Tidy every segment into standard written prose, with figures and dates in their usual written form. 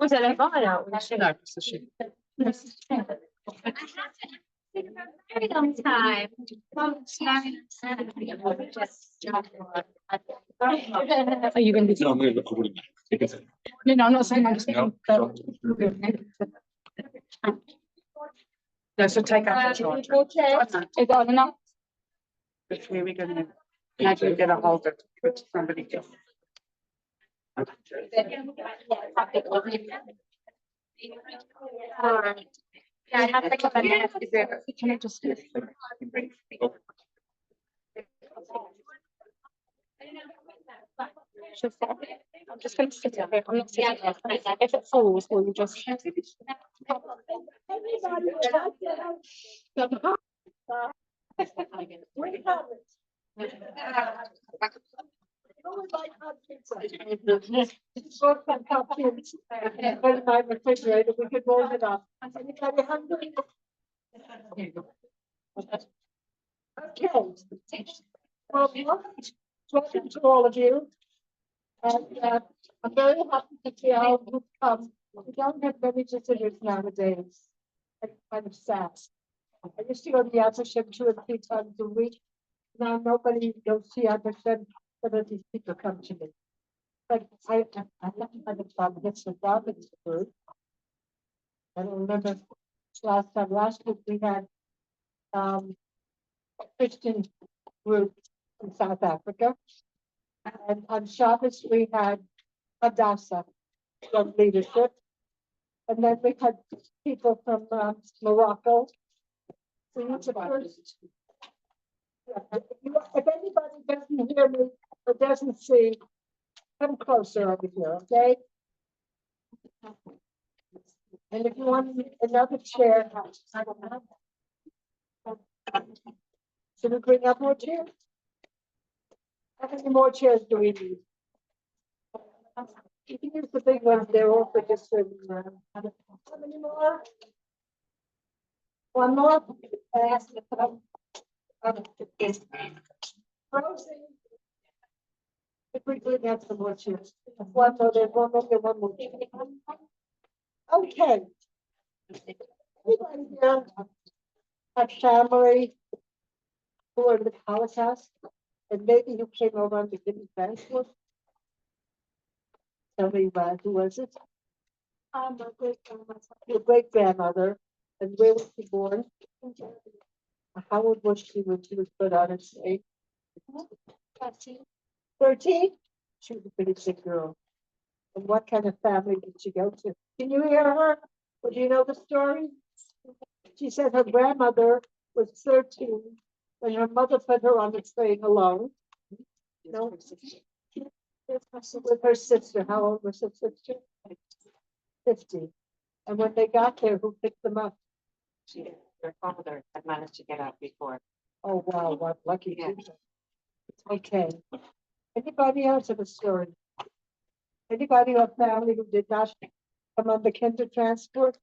Vous allez voir là. Very long time. Are you going to be? No, I'm going to look forward to that. No, I'm not saying I'm just. No, No, so take out the charger. Is that enough? Which way are we going to? How do you get a hold of it? Somebody else. Yeah, I have to come in. Can I just do I'm just going to sit it here. I'm not sitting here. If it falls, will you just? My refrigerator, we could roll it up. Anybody hungry? Okay. Well, welcome to all of you. And I'm very happy to see how you've come. We don't have many visitors nowadays. It's kind of sad. I used to go to the Yatashim 2 or 3 times a week. Now nobody goes to Yatashim, but then these people come to me. But I have had a problem with the Robin's group. I don't remember last week we had a Christian group in South Africa. And on Shabbos we had Hadassah from leadership. And then we had people from Morocco. So you the first. Yeah. If anybody doesn't hear me or doesn't see, come closer over here, okay? And if you want another chair, I don't know. Should we bring up more chairs? How many more chairs do we need? You can use the big ones, they're all for just how many more? One more? Frozen. If we could have some more chairs. One more, there's one more, there's one more. Okay. Anybody here have family who are in the Holocaust? And maybe you came over on the Guinea Bank. Tell me who was it? My great-grandmother. Your great-grandmother. And where was she born? How old was she when she was put on a stake? 13. 13? She was a pretty sick girl. And what kind of family did she go to? Can you hear her? Or do you know the story? She said her grandmother was 13 when her mother put her on the train alone. No, with her sister. How old was her sister? 50. And when they got there, who picked them up? Their father had managed to get out before. Oh, wow, what lucky. Yeah. Okay. Anybody else have a story? Anybody have family who did not come on the kinder transport?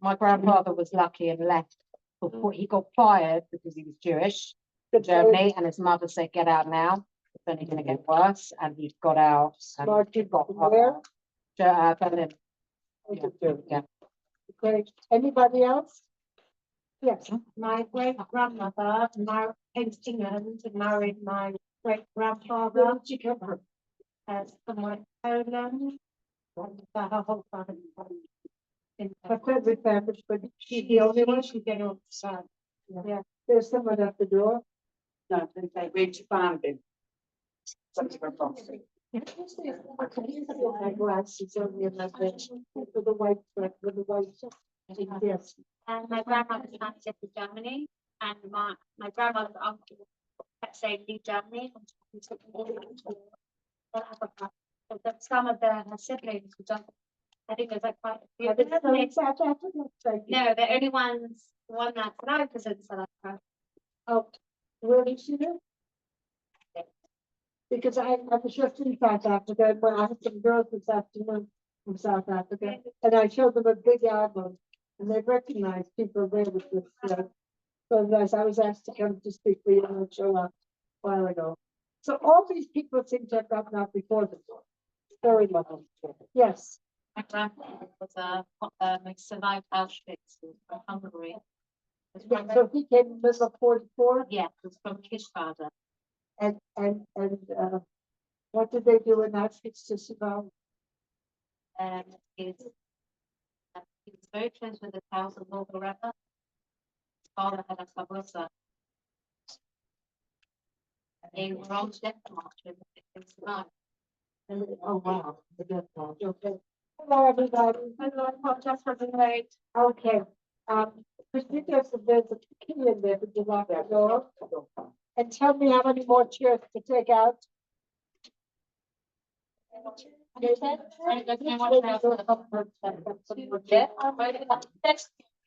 My grandfather was lucky and left before he got fired because he was Jewish in Germany, and his mother said, "Get out now. It's only going to get worse." And he got out. Smart people. Where? Berlin. Yeah. Okay. Anybody else? Yes. My great grandmother came to England and married my great grandfather. Where did she come from? Somewhere in Poland. Her whole family. Her family, but she's the only one. She get off the side. Yeah. There's someone at the door. No, they went to Bambi. My glasses only in that bench with the white thread, with the white. Yes. And my grandmother's family lived in Germany, and my grandmother's uncle kept saying leave Germany. And took me to Africa. So that some of her siblings were just, I think there's like quite a few. No, the only ones, the one that's alive is in South Africa. Oh, where did she live? Because I was just in South Africa, but I had some girls this afternoon from South Africa, and I showed them a big album, and they recognized people there with this. So as I was asked to come to speak for you and show up. while ago. So all these people seem to have gotten out before the war. Very lovely. Yes, My grandfather was like survived Auschwitz from Hungary. yeah, so he came in middle of 44, Yeah, it was from his father. and, what did they do in Auschwitz to survive? Um, he's, he was very close with the thousand local rebel. His father had a sabosa. They were on death march with the survived. Oh, wow. The death march. Okay. Hello, everybody. Hello, I apologize for being late. Okay, Christine, there's a key in there, would you lock the door? And tell me how many more chairs to take out?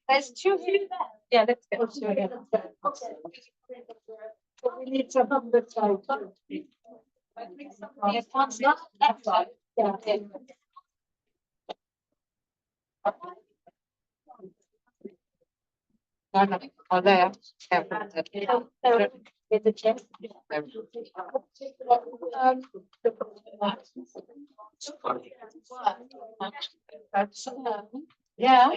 There's two here. Yeah, let's go. So we need some on the side. Yes, one's not that side. Yeah. No, no, oh, there. It's a chair. Yeah.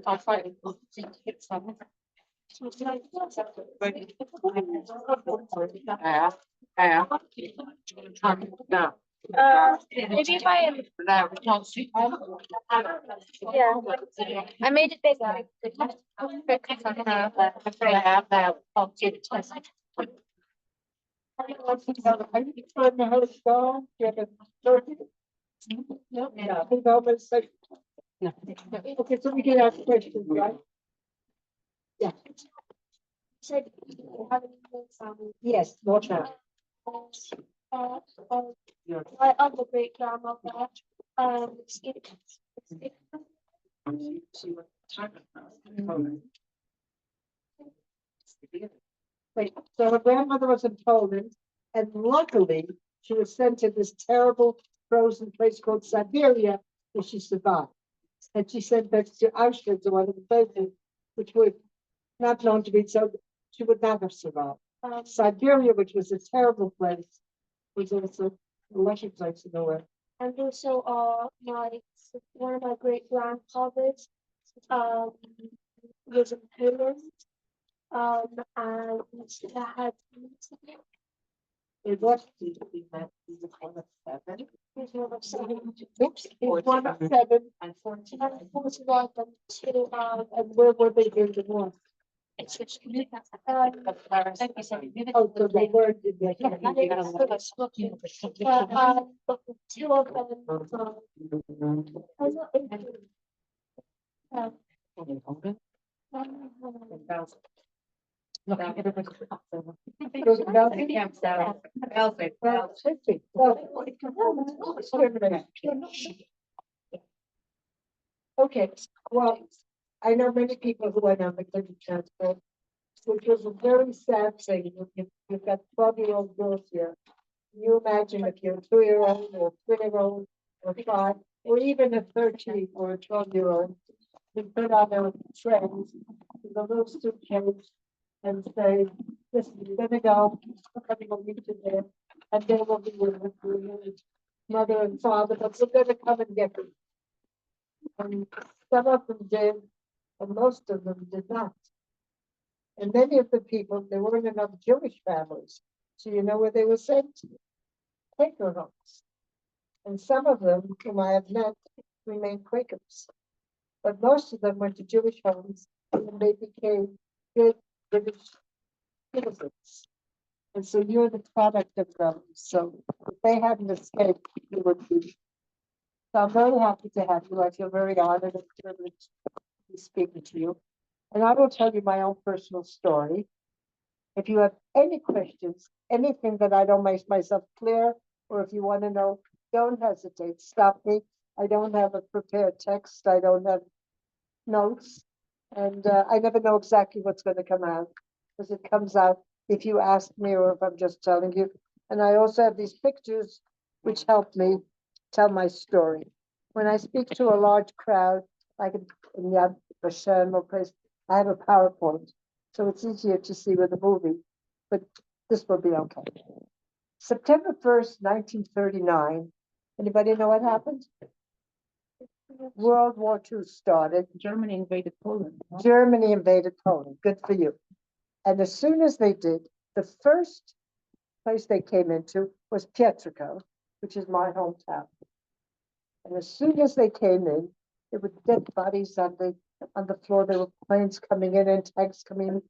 I'll fight it. Yeah, yeah. No. Maybe if I am, No, we can't see. yeah, I made it bigger. Yeah, no, can't see the test. Are you trying to hold it down? Do you have a turkey? No. Yeah. I think I'll just say- No. Okay, so we can ask questions, right? Yeah, Said, having some, yes, watch out. my other great grandmother, skip. Wait, so her grandmother was in Poland, and luckily she was sent to this terrible frozen place called Siberia, where she survived. And she sent back to Auschwitz, or one of the places, which were not known to be so, she would not have survived. Siberia, which was a terrible place, was also a lucky place in the world. And also, one of my great grandfathers, was in Poland. And I had, It was. he's one of seven, Oops, he's one of seven, and 49 and two, and where were they in the war? it's just. Oh, so they were. But two of them, I'm not Goes about the camps down. Well, 50. Okay, well, I know many people who went on the Clinton transport, which was a very sad thing. You've got 12-year-old girls here. Can you imagine if you're a 2-year-old or a 3-year-old or 5, or even a 13 or a 12-year-old, you put on their trains, with a little suitcase, and say, listen, you're gonna go, somebody will meet you there, and they will be with your mother and father, but we're gonna come and get them. And some of them did, and most of them did not. And many of the people, there weren't enough Jewish families, so you know where they were sent? Quaker homes. And some of them, whom I have met, remained Quakers. But most of them went to Jewish homes, and they became good British citizens. And so you're the product of them. So if they hadn't escaped, you would be. So I'm very happy to have you. I feel very honored and privileged to be speaking to you. And I will tell you my own personal story. If you have any questions, anything that I don't make myself clear, or if you want to know, don't hesitate, stop me. I don't have a prepared text. I don't have notes. And I never know exactly what's going to come out, because it comes out if you ask me or if I'm just telling you. And I also have these pictures which help me tell my story. When I speak to a large crowd, like in Yad Vashem or place, I have a PowerPoint, so it's easier to see with a movie. but this will be okay. September 1st, 1939. Anybody know what happened? World War II started. Germany invaded Poland. Germany invaded Poland. Good for you. And as soon as they did, the first place they came into was Pietrzyko, which is my hometown. And as soon as they came in, there were dead bodies on the floor. There were planes coming in and tanks coming in.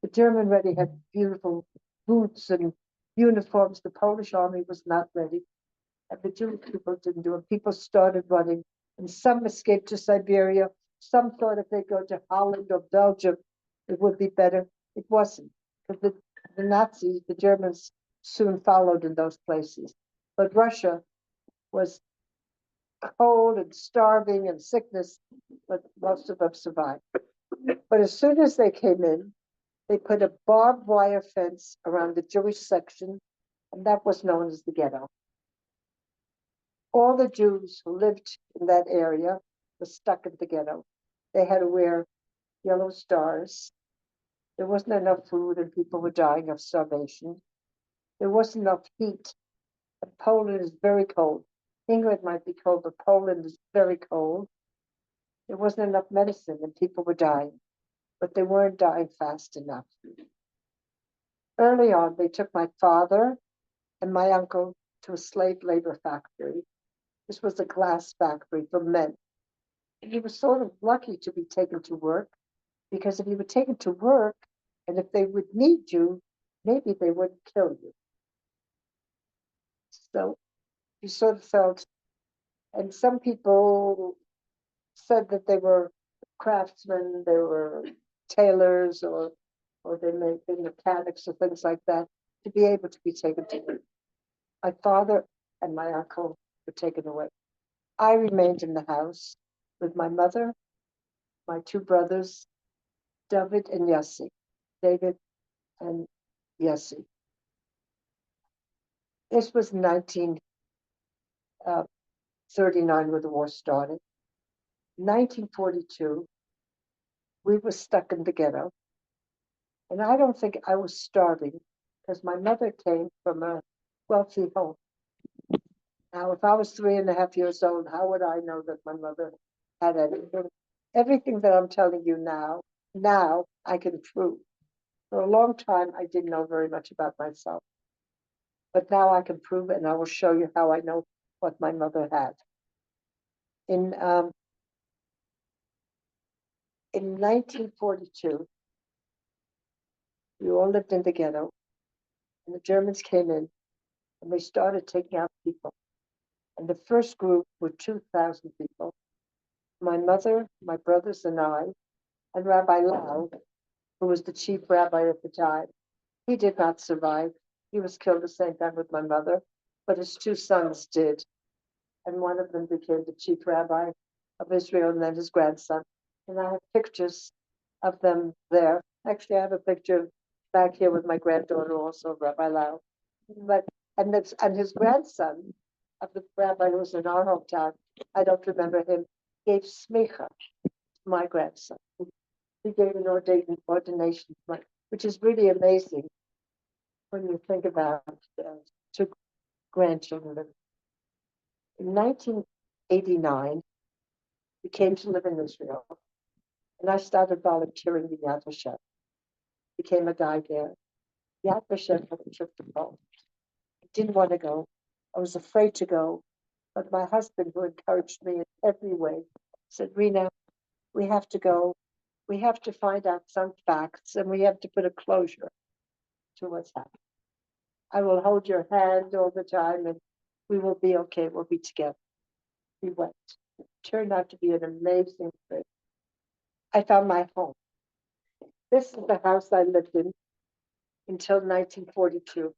The German already had beautiful boots and uniforms. The Polish army was not ready. And the Jewish people didn't do it. People started running, and some escaped to Siberia. Some thought if they go to Holland or Belgium, it would be better. It wasn't, because the Nazis, the Germans, soon followed in those places. But Russia was cold and starving and sickness, but most of them survived. But as soon as they came in, they put a barbed wire fence around the Jewish section, and that was known as the ghetto. All the Jews who lived in that area were stuck in the ghetto. They had to wear yellow stars. There wasn't enough food and people were dying of starvation. There wasn't enough heat. And Poland is very cold. England might be cold, but Poland is very cold. There wasn't enough medicine and people were dying, but they weren't dying fast enough. Early on, they took my father and my uncle to a slave labor factory. This was a glass factory for men. And he was sort of lucky to be taken to work, because if you were taken to work and if they would need you, maybe they wouldn't kill you. So you sort of felt, and some people said that they were craftsmen, they were tailors, or they may be mechanics or things like that, to be able to be taken to work. My father and my uncle were taken away. I remained in the house with my mother, my two brothers, David and Yossi. David and Yossi. This was 1939 when the war started. 1942, we were stuck in the ghetto. And I don't think I was starving, because my mother came from a wealthy home. Now, if I was 3.5 years old, how would I know that my mother had anything? Everything that I'm telling you now I can prove. For a long time, I didn't know very much about myself. But now I can prove it, and I will show you how I know what my mother had. In 1942, we all lived in the ghetto, and the Germans came in, and they started taking out people. And the first group were 2,000 people. My mother, my brothers, and I, and Rabbi Lau, who was the chief rabbi at the time. He did not survive. He was killed the same time with my mother, but his two sons did. And one of them became the chief rabbi of Israel, and then his grandson. And I have pictures of them there. Actually, I have a picture back here with my granddaughter, also Rabbi Lau. And his grandson of the rabbi who was in our hometown, I don't remember him, gave smicha to my grandson. He gave an ordination, which is really amazing when you think about two grandchildren. In 1989, we came to live in Israel, and I started volunteering in Yad Vashem. Became a guide there. Yad Vashem had a trip to Poland. I didn't want to go. I was afraid to go, but my husband, who encouraged me in every way, said, Rina, we have to go. We have to find out some facts, and we have to put a closure to what's happened. I will hold your hand all the time, and we will be okay. We'll be together. We went. It turned out to be an amazing trip. I found my home. This is the house I lived in until 1942.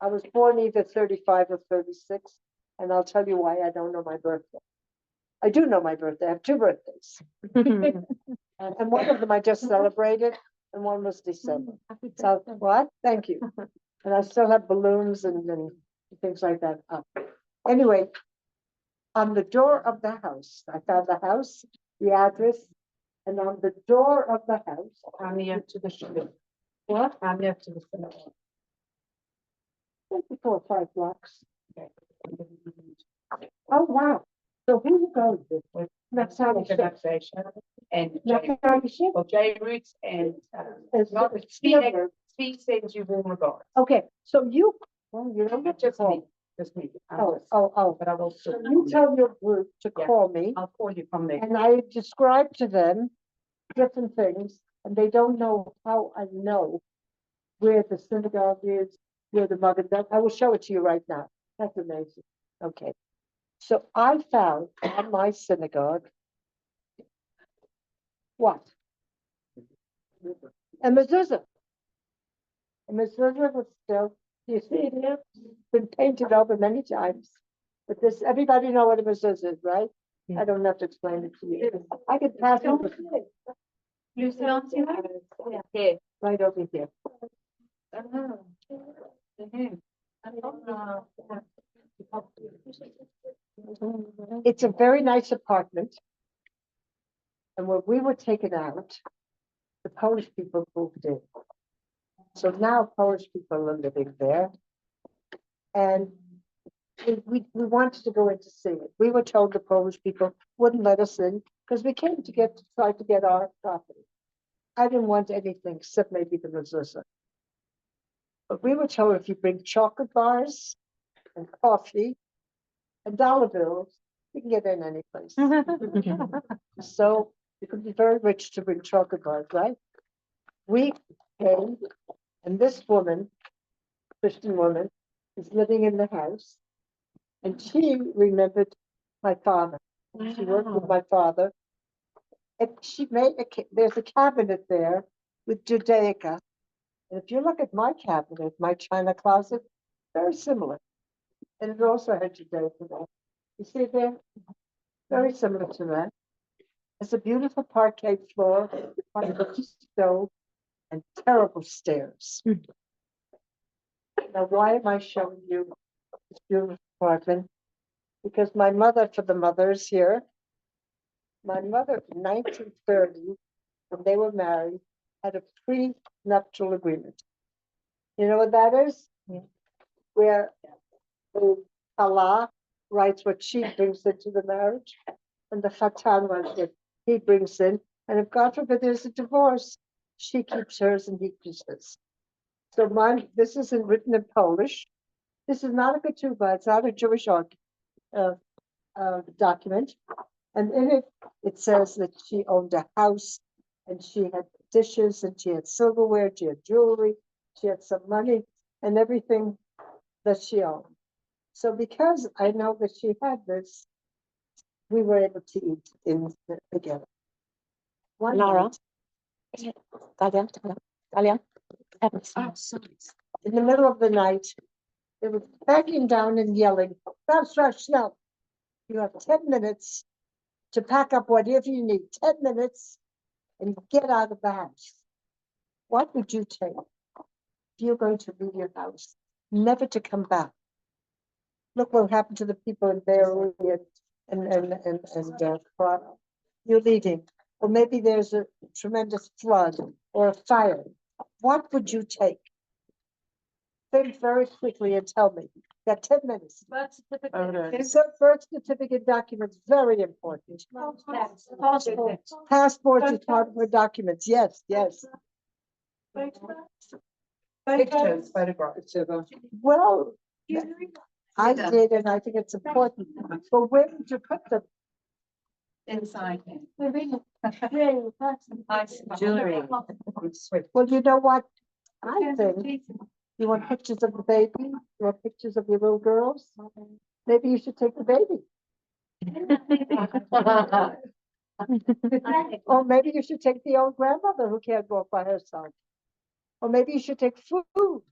I was born either 35 or 36, and I'll tell you why I don't know my birthday. I do know my birthday. I have two birthdays. And one of them I just celebrated, and one was December. So what? Thank you. And I still have balloons and things like that up. Anyway, on the door of the house, I found the house, the address, and on the door of the house, I'm here to the street. What? I'm next to the synagogue. 24, 5 blocks. Oh, wow. So who you go with? Next time you should. And Next Jay, time you should. well, Jay Roots and, It's Spielberg. Steve sends you warm regards. Okay, so you, well, you don't get to Just me, call. just me. But I will. So you tell your group to Yeah. call me, I'll call you from there. and I describe to them different things, and they don't know how I know where the synagogue is, where the mother does. I will show it to you right now. That's amazing. Okay. So I found on my synagogue. What? A mezuzah. A mezuzah was still, you see it here? Been painted over many times. But this, everybody know what a mezuzah is, right? I don't have to explain it to you. I could pass it with You still on to that? yeah, right over here. It's a very nice apartment. And when we were taken out, the Polish people moved in. So now Polish people are living there. And we wanted to go in to see it. We were told the Polish people wouldn't let us in because we came to try to get our property. I didn't want anything except maybe the mezuzah. But we were told if you bring chocolate bars and coffee and dollar bills, you can get in any place. So you could be very rich to bring chocolate bars, right? We came, and this woman, Christian woman, is living in the house, and she remembered my father. She worked with my father. And she made there's a cabinet there with Judaica. And if you look at my cabinet, my china closet, very similar. And it also had Judaica there. You see it there? Very similar to that. It's a beautiful parquet floor, stove, and terrible stairs. Now, why am I showing you this beautiful apartment? Because my mother, for the mothers here, my mother in 1930, when they were married, had a prenuptial agreement. You know what that is? Where the Allah writes what she brings into the marriage, and the Khatan writes what he brings in. And if God forbid there's a divorce, she keeps hers and he keeps his. So this isn't written in Polish. This is not a ketubah. It's not a Jewish document. And in it, it says that she owned a house and she had dishes and she had silverware, she had jewelry, she had some money and everything that she owned. So because I know that she had this, we were able to eat together. Laura? night, Dalia? in the middle of the night, they were backing down and yelling, "Stop, no. You have 10 minutes to pack up whatever you need, 10 minutes, and get out of the house." What would you take if you're going to leave your house, never to come back? Look what happened to the people in Beirut and Prague. You're leaving, or maybe there's a tremendous flood or a fire. What would you take? Think very quickly and tell me. You got 10 minutes. Birth certificate. Is a birth certificate documents very important? Passport. Passports is part of her documents. Yes, yes. Pictures, photographs. Well, I did, and I think it's important. But where would you put them? Inside. Jewelry. Well, you know what? I think you want pictures of the baby, you want pictures of your little girls. Maybe you should take the baby. Or maybe you should take the old grandmother who can't walk by herself. Or maybe you should take food.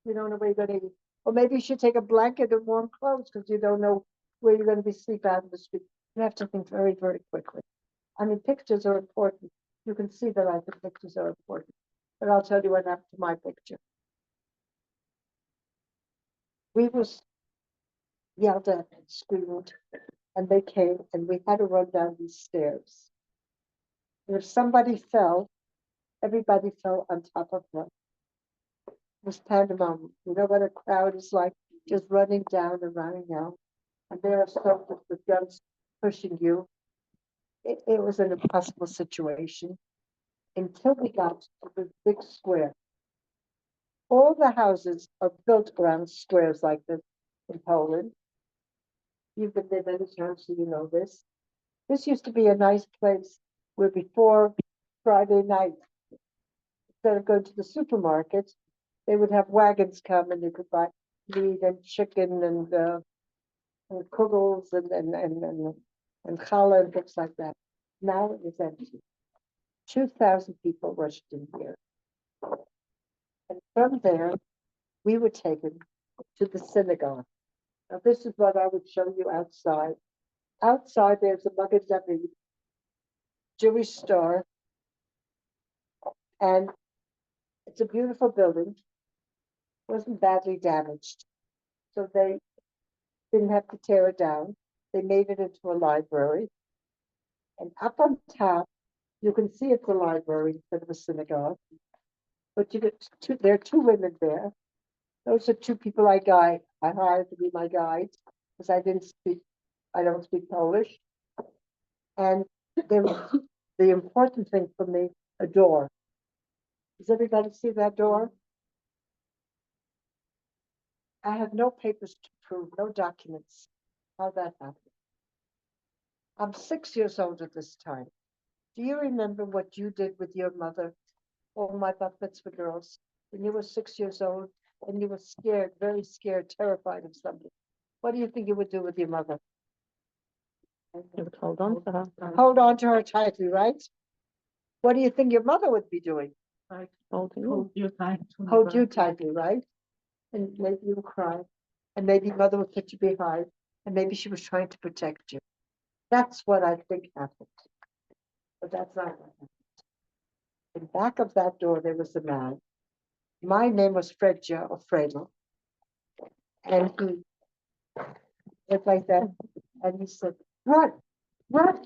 You don't know where you're going to eat. Or maybe you should take a blanket and warm clothes because you don't know where you're going to be sleep out in the street. You have to think very, very quickly. I mean, pictures are important. You can see that I think pictures are important. But I'll tell you what happened to my picture. We was yelled at and screamed, and they came, and we had to run down these stairs. And if somebody fell, everybody fell on top of them. was pandemonium. You know what a crowd is like, just running down and running out. And there are soldiers with guns pushing you. It was an impossible situation until we got to the big square. All the houses are built around squares like this in Poland. You've been there many times, so you know this. This used to be a nice place where before Friday night, instead of going to the supermarket, they would have wagons come and you could buy meat and chicken and kugels and challah and things like that. Now it is empty. 2,000 people rushed in here. And from there, we were taken to the synagogue. Now, this is what I would show you outside. Outside, there's a Magen David, Jewish store, and it's a beautiful building. Wasn't badly damaged, so they didn't have to tear it down. They made it into a library, and up on top, you can see it's a library instead of a synagogue. But you get there are two women there. Those are two people I hired to be my guides because I don't speak Polish. And there was the important thing for me, a door. Does everybody see that door? I have no papers to prove, no documents how that happened. I'm 6 years old at this time. Do you remember what you did with your mother? All my bat mitzvah girls, when you were 6 years old and you were scared, very scared, terrified of something. What do you think you would do with your mother? You would hold on to her. Hold on to her tightly, right? What do you think your mother would be doing? Holding you. Hold you tightly, right? And maybe you would cry. And maybe mother would put you behind. And maybe she was trying to protect you. That's what I think happened. But that's not what happened. In back of that door, there was a man. My name was Fredja or Fredel. And he looked like that. And he said, "Run, run."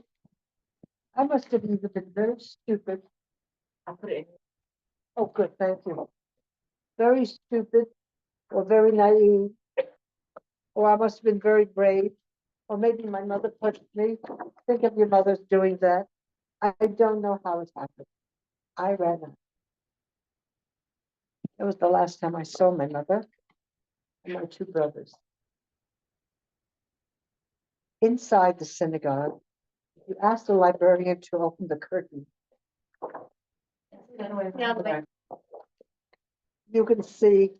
I must have either been very stupid. I put it in. Oh, good, thank you. Very stupid or very naive. Or I must have been very brave. Or maybe my mother pushed me. Think of your mother's doing that. I don't know how it happened. I ran out. It was the last time I saw my mother and my two brothers. Inside the synagogue, you asked the librarian to open the curtain. You can see,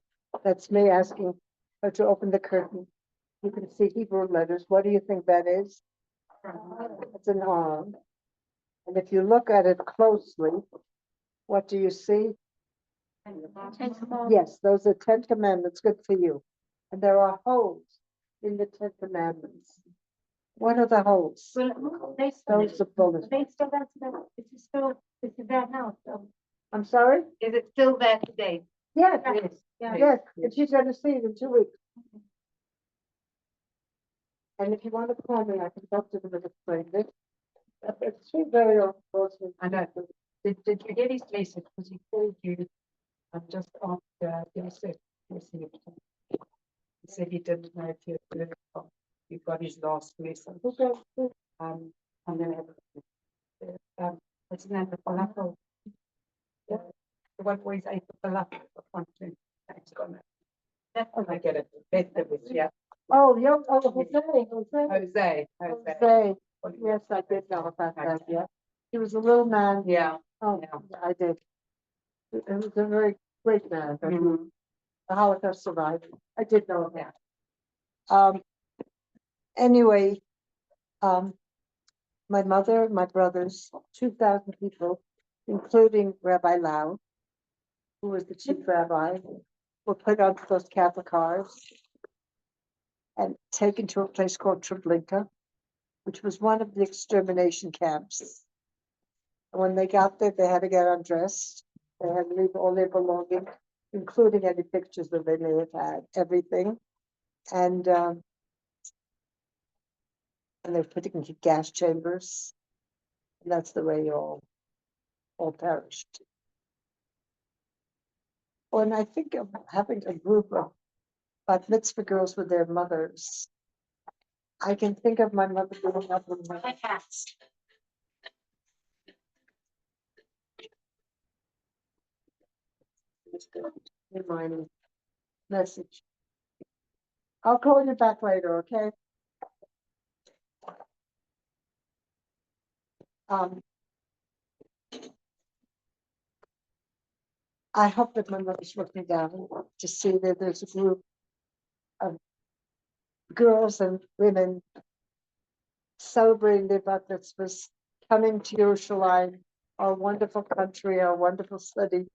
that's me asking her to open the curtain. You can see Hebrew letters. What do you think that is? It's an arm. And if you look at it closely, what do you see? Yes, those are 10 commandments. Good for you. And there are holes in the 10 commandments. What are the holes? Those are bullets. It's there now, so. I'm sorry? Is it still there today? Yes, Yeah. yes. And she's going to see it in 2 weeks. And if you want to call me, I can talk to them and explain this. It's very unfortunate. I know. Did you get his message? Because he called you just after you said he said he didn't know if you got his last message. And then what's the name of falafel? The one where he's ate the falafel for content. That's when I get it. Yeah. Oh, Jose. Yes, I did know about that, yeah. He was a little man. Yeah. Oh, yeah, I did. He was a very great man, but the Holocaust survivor. I did know that. Anyway, my mother, my brothers, 2,000 people, including Rabbi Lau, who was the chief rabbi, were put on those Catholic cars and taken to a place called Treblinka, which was one of the extermination camps. And when they got there, they had to get undressed. They had to leave all their belongings, including any pictures that they may have had, everything. And they're put into gas chambers. And that's the way all perished. When I think of having a group of bat mitzvah girls with their mothers, I can think of my mother growing up with My my cats. reminding message. I'll call you back later, okay? Um. I hope that my mother's looking down to see that there's a group of girls and women celebrating their bat mitzvahs, coming to Yerushalayim, our wonderful country, our wonderful city.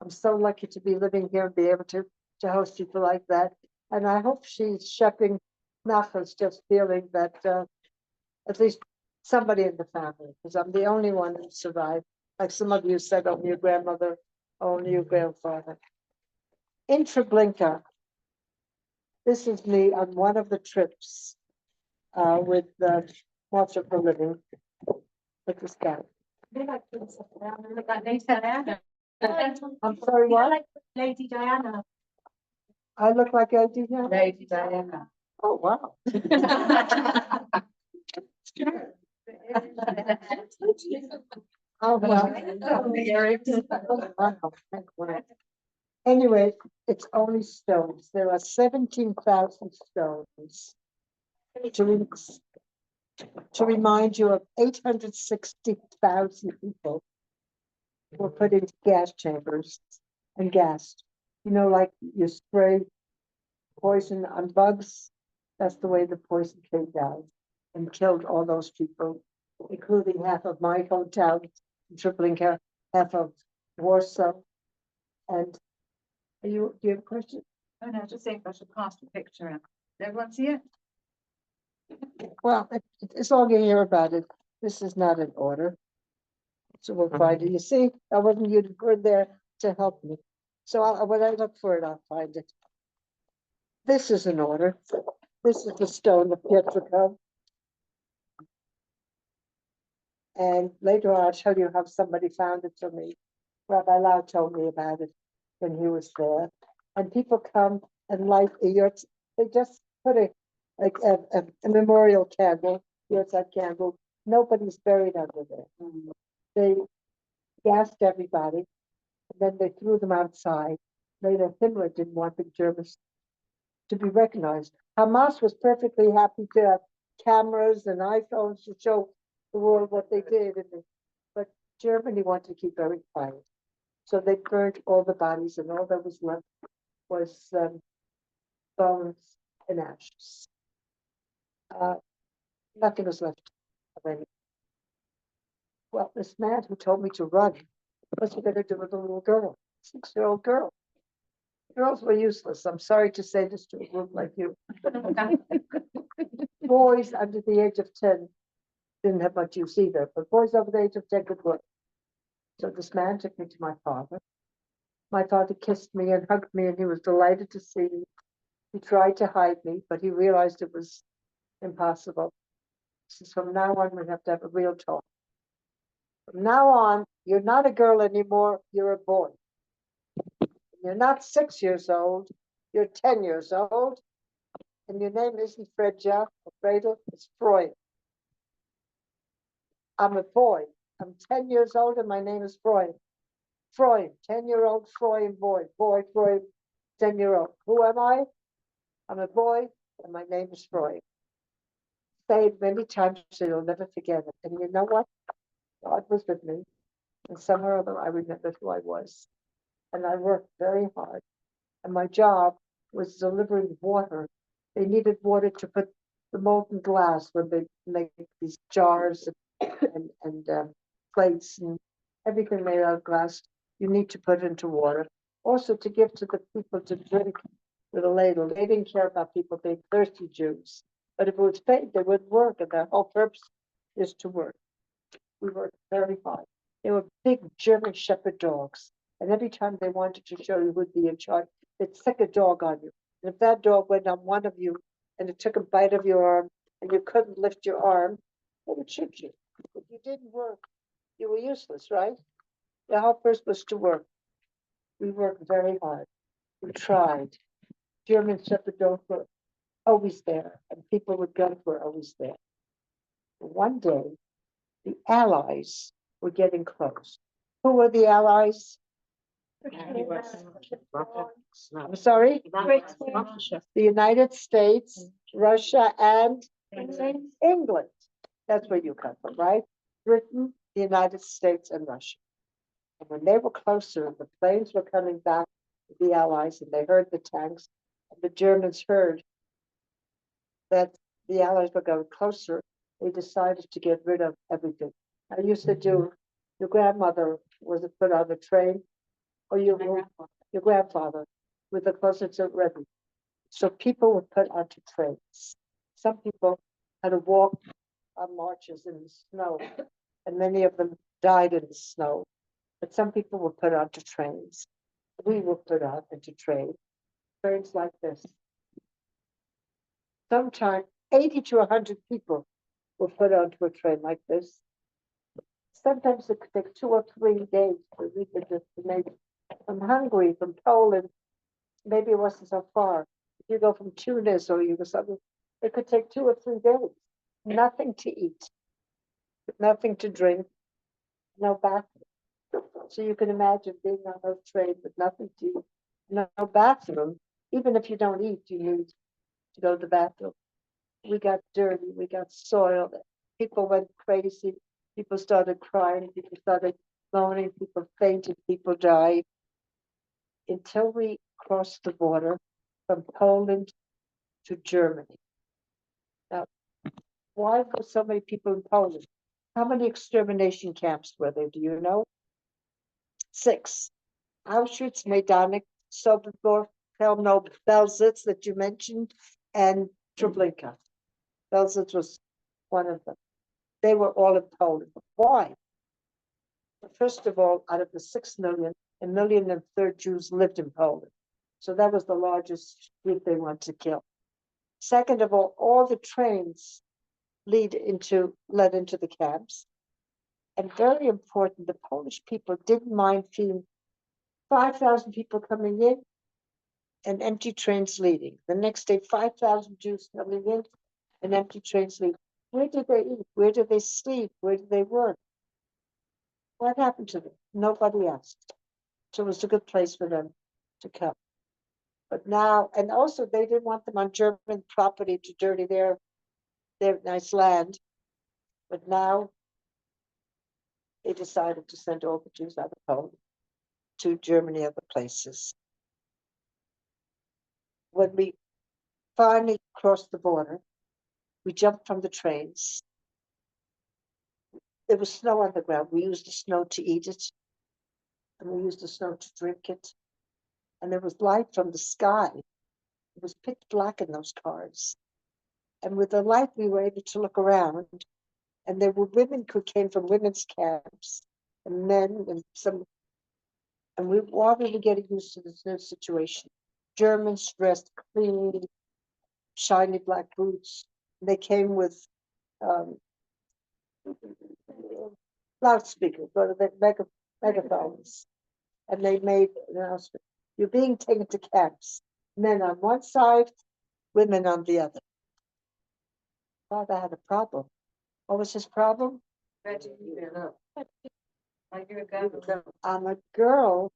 I'm so lucky to be living here and be able to host people like that. And I hope she's shepherding nachas, just feeling that at least somebody in the family, because I'm the only one who survived. Like some of you said, only your grandmother, only your grandfather. In Treblinka, this is me on one of the trips with Martha for living with this guy. Look like Lady Diana. I'm sorry, what? Like Lady Diana. I look like I do now? Lady Diana. Oh, wow. Oh, well. Wow. Anyway, it's only stones. There are 17,000 stones to remind you of 860,000 people who were put into gas chambers and gassed. You know, like you spray poison on bugs. That's the way the poison came down and killed all those people, including half of my hometown, Treblinka, half of Warsaw. And do you have a question? Oh, no, just saying if I should pass the picture out. Does everyone see it? Well, as long as you hear about it, this is not in order. So we'll find it. You see, I wasn't you good there to help me. So when I look for it, I'll find it. This is in order. This is the stone of Pietrikov. And later on, I'll tell you how somebody found it for me. Rabbi Lau told me about it when he was there. And people come and light a yurt. They just put a memorial candle, yurtzeit candle. Nobody's buried under there. They gassed everybody, and then they threw them outside. Later, Himmler didn't want the Germans to be recognized. Hamas was perfectly happy to have cameras and iPhones to show the world what they did, but Germany wanted to keep very quiet. So they burned all the bodies, and all that was left was bones and ashes. Nothing was left of any. Well, this man who told me to run, what's he gonna do with a little girl, 6-year-old girl? Girls were useless. I'm sorry to say this to a group like you. Boys under the age of 10 didn't have much use either, but boys over the age of 10 could work. So this man took me to my father. My father kissed me and hugged me, and he was delighted to see me. He tried to hide me, but he realized it was impossible. He says, from now on, we have to have a real talk. From now on, you're not a girl anymore, you're a boy. You're not 6 years old, you're 10 years old, and your name isn't Fredja or Fredel, it's Freud. I'm a boy. I'm 10 years old and my name is Freud. Freud, 10-year-old Freud boy. Boy, Freud, 10-year-old. Who am I? I'm a boy and my name is Freud. Say it many times so you'll never forget it. And you know what? God was with me. And somehow or other I remembered who I was. And I worked very hard. And my job was delivering water. They needed water to put the molten glass when they make these jars and plates and everything made out of glass. You need to put into water. Also to give to the people to drink with a ladle. They didn't care about people being thirsty Jews. But if it was paid, they wouldn't work. And their whole purpose is to work. We worked very hard. They were big German Shepherd dogs. And every time they wanted to show you who'd be in charge, they'd stick a dog on you. And if that dog went on one of you and it took a bite of your arm and you couldn't lift your arm, they would shoot you. If you didn't work, you were useless, right? The whole purpose was to work. We worked very hard. We tried. German Shepherd dogs were always there, and people with guns were always there. One day, the Allies were getting close. Who were the Allies? I'm sorry? The United States, Russia, and England. That's where you come from, right? Britain, the United States, and Russia. And when they were closer, the planes were coming back with the Allies, and they heard the tanks, and the Germans heard that the Allies were going closer. They decided to get rid of everything. I used to do, your grandmother was it put on the train, or your grandfather with the closer to ready. So people were put onto trains. Some people had to walk on marches in the snow, and many of them died in the snow. But some people were put onto trains. We were put on into trains like this. Sometimes 80 to 100 people were put onto a train like this. Sometimes it could take 2 or 3 days to reach the destination. From Hungary, from Poland, maybe it wasn't so far. If you go from Tunis or Yugoslavia, it could take 2 or 3 days. Nothing to eat, nothing to drink, no bathroom. So you can imagine being on a train with nothing to eat, no bathroom. Even if you don't eat, you need to go to the bathroom. We got dirty, we got soiled. People went crazy. People started crying. People started moaning. People fainted. People died. Until we crossed the border from Poland to Germany. Now, why were so many people in Poland? How many extermination camps were there? Do you know? 6. Auschwitz, Majdanek, Sobibor, Chelmno, Belzec that you mentioned, and Treblinka. Belzec was one of them. They were all in Poland. Why? First of all, out of the 6 million, 1.3 million Jews lived in Poland. So that was the largest group they wanted to kill. Second of all the trains led into the camps. And very important, the Polish people didn't mind seeing 5,000 people coming in and empty trains leaving. The next day, 5,000 Jews coming in and empty trains leaving. Where did they eat? Where did they sleep? Where did they work? What happened to them? Nobody asked. So it was a good place for them to come. But now, and also they didn't want them on German property to dirty their nice land. But now they decided to send all the Jews out of Poland to Germany, other places. When we finally crossed the border, we jumped from the trains. There was snow on the ground. We used the snow to eat it, and we used the snow to drink it. And there was light from the sky. It was pitch black in those cars. And with the light, we were able to look around. And there were women who came from women's camps, and men, and some. And while we were getting used to this new situation, Germans dressed clean, shiny black boots. They came with loudspeakers, or the megaphones, and they made an announcement. You're being taken to camps. Men on one side, women on the other. Father had a problem. What was his problem? I'm a girl,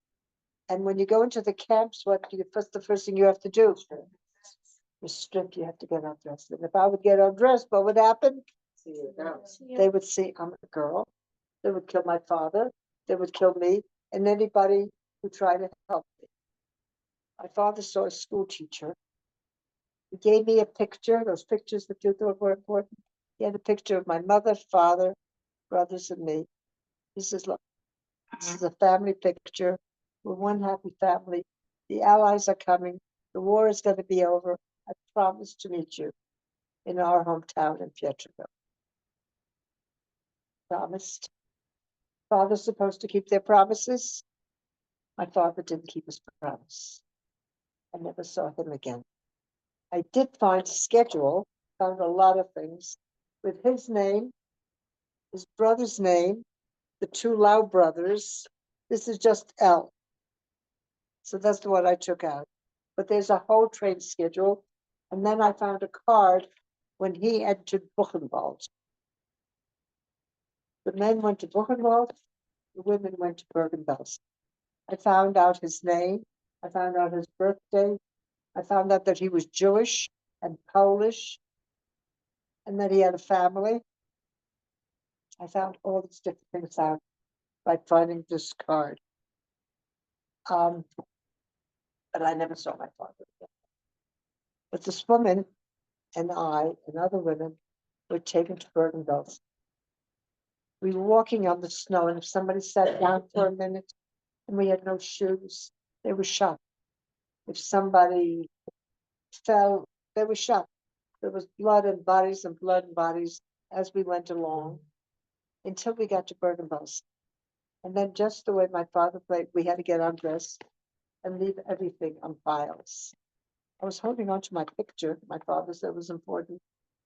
and when you go into the camps, what do you the first thing you have to do? You strip. You have to get undressed. And if I would get undressed, what would happen? They would see I'm a girl. They would kill my father. They would kill me and anybody who tried to help me. My father saw a school teacher. He gave me a picture, those pictures that you thought were important. He had a picture of my mother, father, brothers, and me. He says, look, this is a family picture. We're one happy family. The Allies are coming. The war is going to be over. I promise to meet you in our hometown in Pietrzyk. Promised. Father's supposed to keep their promises. My father didn't keep his promise. I never saw him again. I did find a schedule, found a lot of things with his name, his brother's name, the 2 Lau brothers. This is just L. So that's the one I took out. But there's a whole train schedule. And then I found a card when he entered Buchenwald. The men went to Buchenwald, the women went to Bergen-Belsen. I found out his name. I found out his birthday. I found out that he was Jewish and Polish and that he had a family. I found all these different things out by finding this card. But I never saw my father again. But this woman and I and other women were taken to Bergen-Belsen. We were walking on the snow, and if somebody sat down for a minute and we had no shoes, they were shot. If somebody fell, they were shot. There was blood and bodies as we went along until we got to Bergen-Belsen. And then just the way my father played, we had to get undressed and leave everything on piles. I was holding on to my picture. My father said it was important.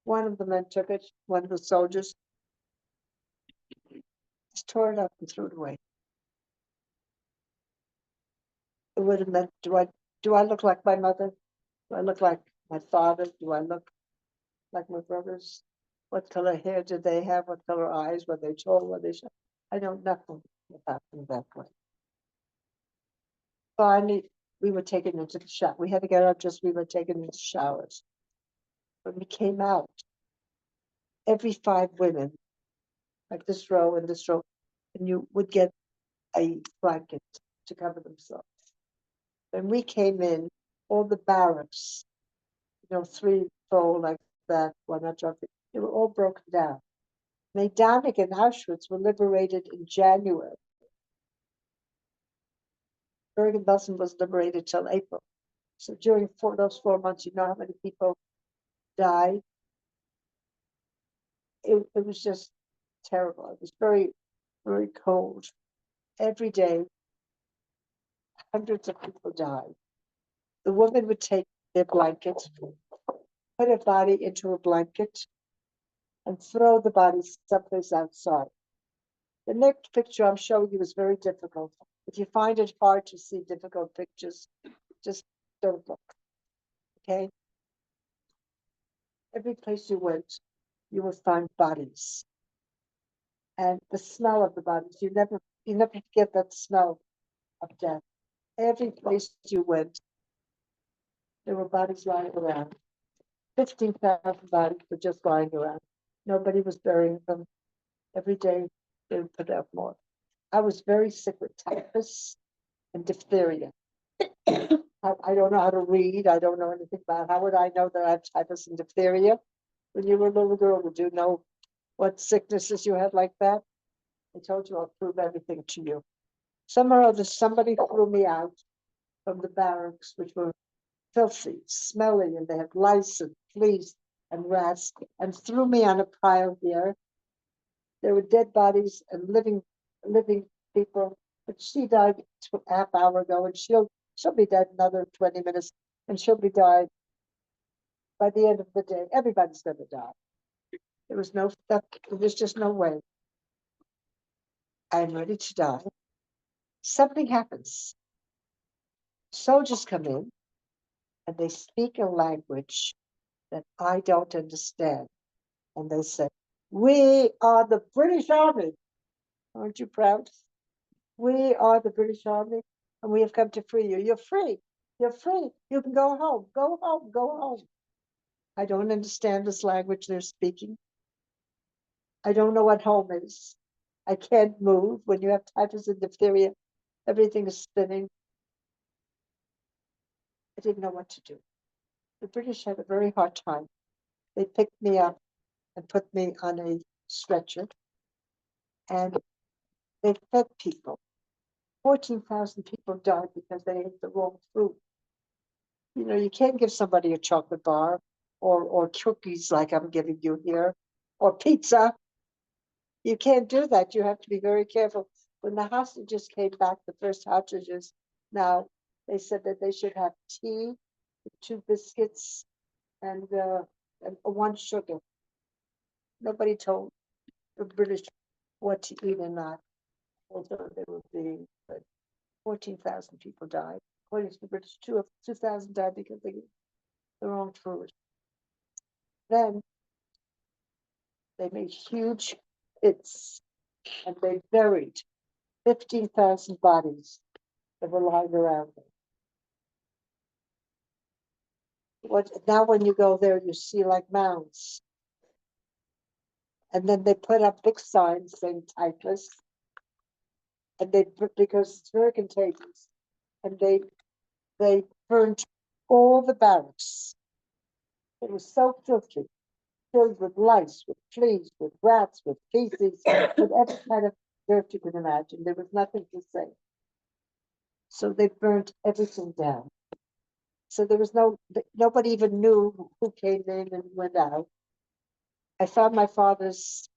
One of the men took it, one of the soldiers, just tore it up and threw it away. It would have meant, do I look like my mother? Do I look like my father? Do I look like my brothers? What color hair did they have? What color eyes? Were they tall? Were they short? I know nothing about them that way. Finally, we were taken into the shower. We had to get up just, we were taken into showers. When we came out, every 5 women, like this row and this row, and you would get a blanket to cover themselves. When we came in, all the barracks, 3 full like that, one not jumping, they were all broken down. Majdanek and Auschwitz were liberated in January. Bergen-Belsen was liberated till April. So during those 4 months, you know how many people died? It was just terrible. It was very, very cold. Every day, hundreds of people died. The woman would take their blanket, put her body into a blanket, and throw the body someplace outside. The next picture I'm showing you is very difficult. If you find it hard to see difficult pictures, just don't look. Okay? Every place you went, you will find bodies. And the smell of the bodies, you never get that smell of death. Every place you went, there were bodies lying around. 15,000 bodies were just lying around. Nobody was burying them. Every day they would put out more. I was very sick with typhus and diphtheria. I don't know how to read. I don't know anything about. How would I know that I have typhus and diphtheria? When you were a little girl, would you know what sicknesses you had like that? I told you I'll prove everything to you. Somehow or other, somebody threw me out from the barracks, which were filthy, smelly, and they had lice and fleas and rats, and threw me on a pile here. There were dead bodies and living people, but she died a half hour ago, and she'll be dead another 20 minutes, and she'll be died by the end of the day. Everybody's gonna die. There was just no way. I'm ready to die. Something happens. Soldiers come in and they speak a language that I don't understand. And they say, "We are the British Army. Aren't you proud? We are the British Army and we have come to free you. You're free. You're free. You can go home. Go home. Go home." I don't understand this language they're speaking. I don't know what home is. I can't move. When you have typhus and diphtheria, everything is spinning. I didn't know what to do. The British had a very hard time. They picked me up and put me on a stretcher, and they fed people. 14,000 people died because they ate the wrong food. You can't give somebody a chocolate bar or cookies like I'm giving you here, or pizza. You can't do that. You have to be very careful. When the hostages came back, the first hostages, now they said that they should have tea, 2 biscuits, and 1 sugar. Nobody told the British what to eat and not, although they were being good. 14,000 people died. according to the British, 2,000 died because they ate the wrong food. Then they made huge pits and they buried 15,000 bodies that were lying around them. Now when you go there, you see like mounds. And then they put up big signs saying typhus. And because it's very contagious. And they burned all the barracks. It was so filthy, filled with lice, with fleas, with rats, with feces, with every kind of dirt you can imagine. There was nothing to save. So they burnt everything down. So there was nobody even knew who came in and went out. I found my father's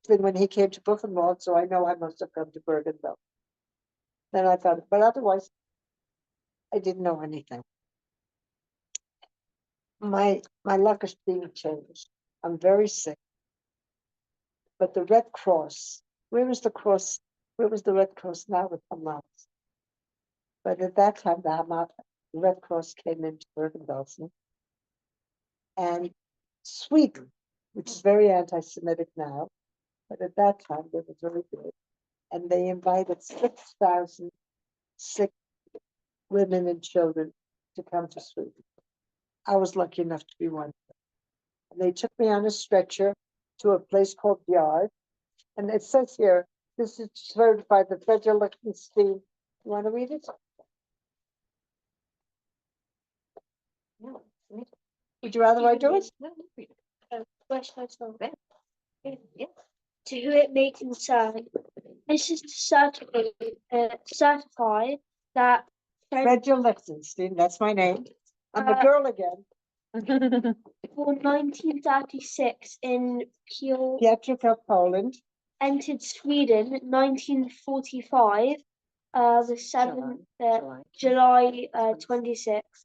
thing when he came to Buchenwald, so I know I must have come to Bergenville. Then I found it, but otherwise, I didn't know anything. My luck is being changed. I'm very sick. But the Red Cross, where is the cross? Where was the Red Cross now with Hamas? But at that time, the Red Cross came into Bergen-Belsen. And Sweden, which is very anti-Semitic now, but at that time they were very good. And they invited 6,000 sick women and children to come to Sweden. I was lucky enough to be one of them. And they took me on a stretcher to a place called Yard. And it says here, this is served by the Federal Liechtenstein. You want to read it? No, Would you rather I do it? Where should I start? Yeah. To who it may concern, this is to certify that Federal Liechtenstein, that's my name. I'm the Uh, girl again. for 1936 in Pietrka, Poland. entered Sweden 1945, the 7th July 26th,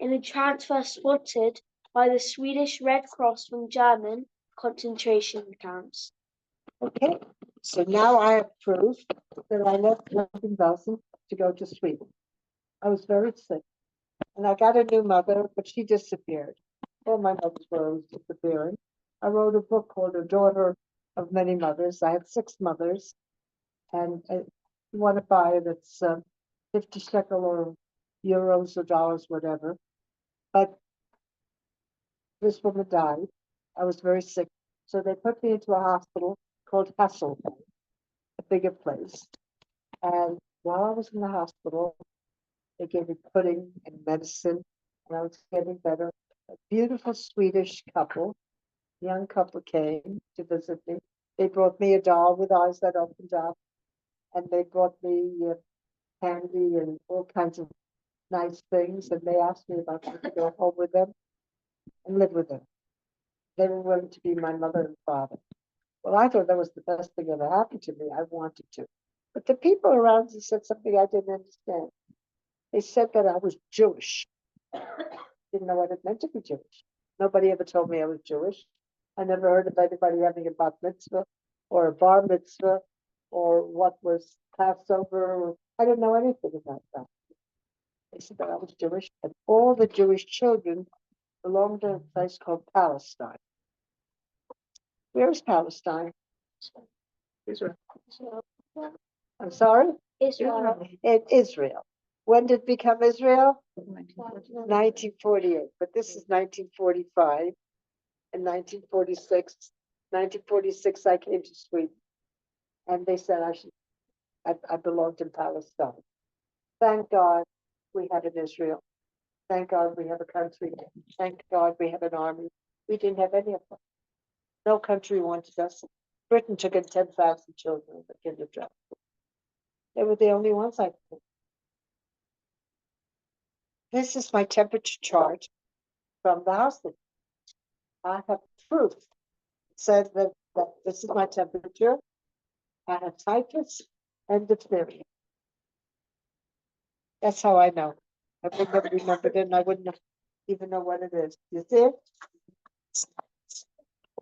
in a transfer sponsored by the Swedish Red Cross from German concentration camps. Okay, so now I have proof that I left Bergen-Belsen to go to Sweden. I was very sick, and I got a new mother, but she disappeared. All my mothers were always disappearing. I wrote a book called A Daughter of Many Mothers. I had 6 mothers, and you want to buy it, it's 50 shekel or euros or dollars, whatever. But this woman died. I was very sick, so they put me into a hospital called Hasselholm, a bigger place. And while I was in the hospital, they gave me pudding and medicine, and I was getting better. A beautiful Swedish couple, young couple came to visit me. They brought me a doll with eyes that opened up, and they brought me candy and all kinds of nice things. And they asked me if I wanted to go home with them and live with them. They were willing to be my mother and father. Well, I thought that was the best thing ever happened to me. I wanted to. But the people around me said something I didn't understand. They said that I was Jewish. Didn't know what it meant to be Jewish. Nobody ever told me I was Jewish. I never heard of anybody having a bat mitzvah or a bar mitzvah or what was Passover. I didn't know anything about that. They said that I was Jewish, and all the Jewish children belonged to a place called Palestine. Where is Palestine? Israel. I'm sorry? Israel. In Israel. When did it become Israel? 1948, but this is 1945 and 1946. 1946, I came to Sweden, and they said I belonged in Palestine. Thank God we have an Israel. Thank God we have a country. Thank God we have an army. We didn't have any of them. No country wanted us. Britain took in 10,000 children in the kindergarten. They were the only ones I could. This is my temperature chart from the hospital. I have proof. It says that this is my temperature. I have typhus and diphtheria. That's how I know. I wouldn't have remembered it, and I wouldn't even know what it is. You see it?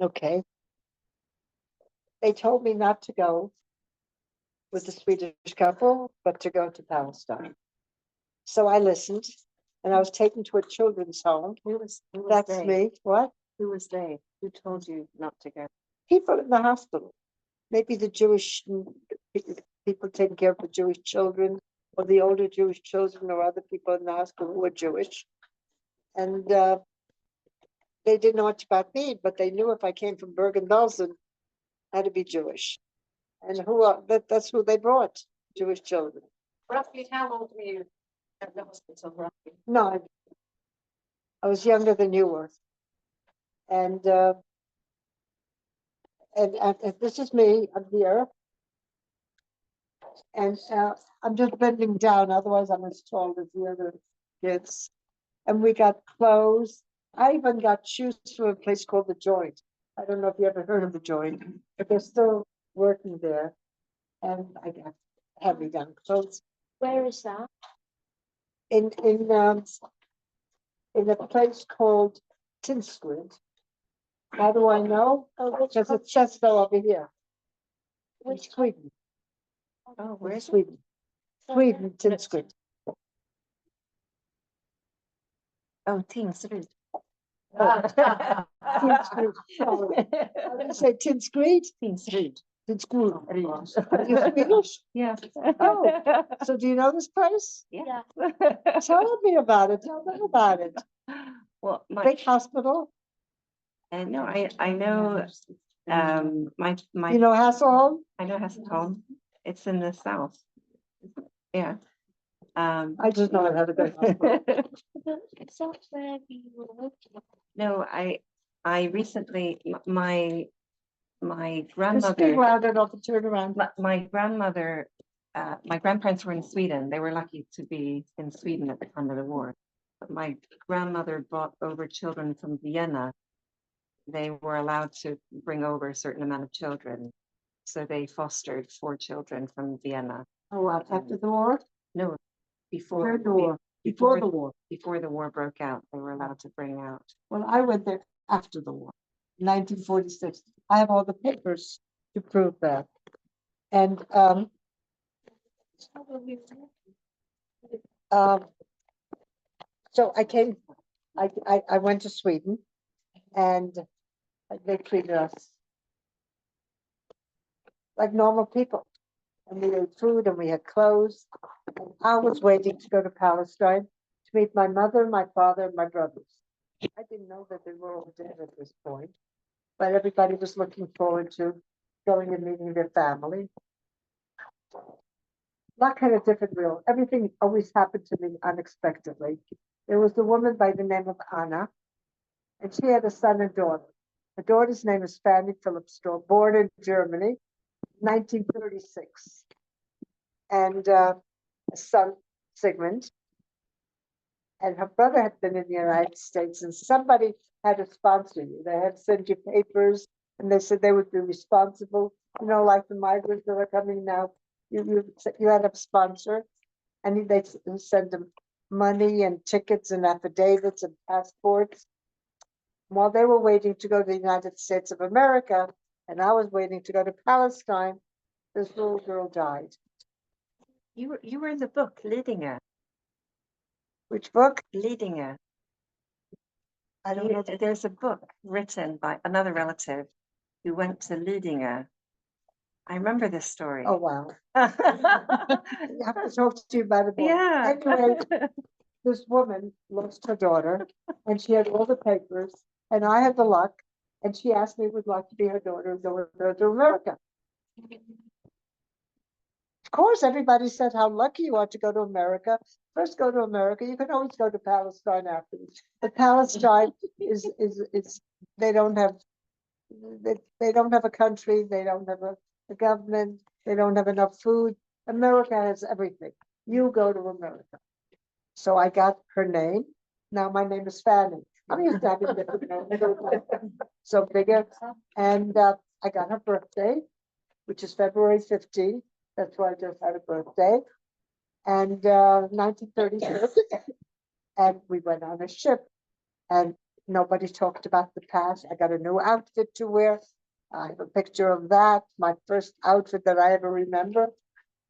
Okay. They told me not to go with the Swedish couple, but to go to Palestine. So I listened and I was taken to a children's home. Who was That's they? me. What? Who was they? Who told you not to go? People in the hospital. Maybe the Jewish people taking care of the Jewish children or the older Jewish children or other people in the hospital who were Jewish. And they didn't know much about me, but they knew if I came from Bergen-Belsen, I had to be Jewish. And that's who they brought, Jewish children. Roughly how old were you at the hospital, roughly? No, I was younger than you were. And this is me, I'm here. And I'm just bending down, otherwise I'm as tall as the other kids. And we got clothes. I even got shoes from a place called The Joint. I don't know if you ever heard of The Joint, but they're still working there. And I got heavy down clothes Where is that? in a place called Tinsquid. How do I know? Oh, which Because country? it says so over here. In Which Sweden. Oh, In where is it? Sweden. Sweden, Tinsquid. Oh, Tingsryd. Tinsquid. Sorry. I didn't say Tinsquid. Tingsryd. Tinsquid. Are you Swedish? Yeah. Oh. So do you know this place? Yeah. Tell me about it. Tell them about it. Well, Big hospital. no, I know, my, You know Hasselholm? I know Hasselholm. It's in the south. Yeah. I just know it had a big hospital. Is that where you were working? No, I recently, my Just speak grandmother, loud enough to turn around. my grandmother, my grandparents were in Sweden. They were lucky to be in Sweden at the time of the war. But my grandmother brought over children from Vienna. They were allowed to bring over a certain amount of children. So they fostered 4 children from Vienna. Oh, what, after the war? No, before During the war. Before the war. before the war broke out, they were allowed to bring out. Well, I went there after the war, 1946. I have all the papers to prove that. And so I came, I went to Sweden and they treated us like normal people. And we had food and we had clothes. And I was waiting to go to Palestine to meet my mother, my father, and my brothers. I didn't know that they were all dead at this point, but everybody was looking forward to going and meeting their family. Luck had a different wheel. Everything always happened to me unexpectedly. There was a woman by the name of Anna, and she had a son and daughter. The daughter's name is Fanny Philipstor, born in Germany, 1936. And a son, Sigmund. And her brother had been in the United States, and somebody had to sponsor you. They had to send you papers, and they said they would be responsible. You know, like the migrants that are coming now, you had a sponsor, and they send them money and tickets and affidavits and passports. While they were waiting to go to the United States of America, and I was waiting to go to Palestine, this little girl died. You were in the book, Lidingö. Which book? Lidingö. I don't know. There's a book written by another relative who went to Lidingö. I remember this story. Oh, wow. I have to talk to you about it more. Yeah. Anyway, this woman lost her daughter and she had all the papers and I had the luck. And she asked me would like to be her daughter and go with her to America. Of course, everybody said how lucky you are to go to America. First go to America. You can always go to Palestine afterwards. But Palestine is they don't have they don't have a country, they don't have a government, they don't have enough food. America has everything. You go to America. So I got her name. Now my name is Fanny. I'm used to having different names. So bigger. And I got her birthday, which is February 15th. That's why I just had a birthday. And 1936. And we went on a ship. And nobody talked about the past. I got a new outfit to wear. I have a picture of that. My first outfit that I ever remember.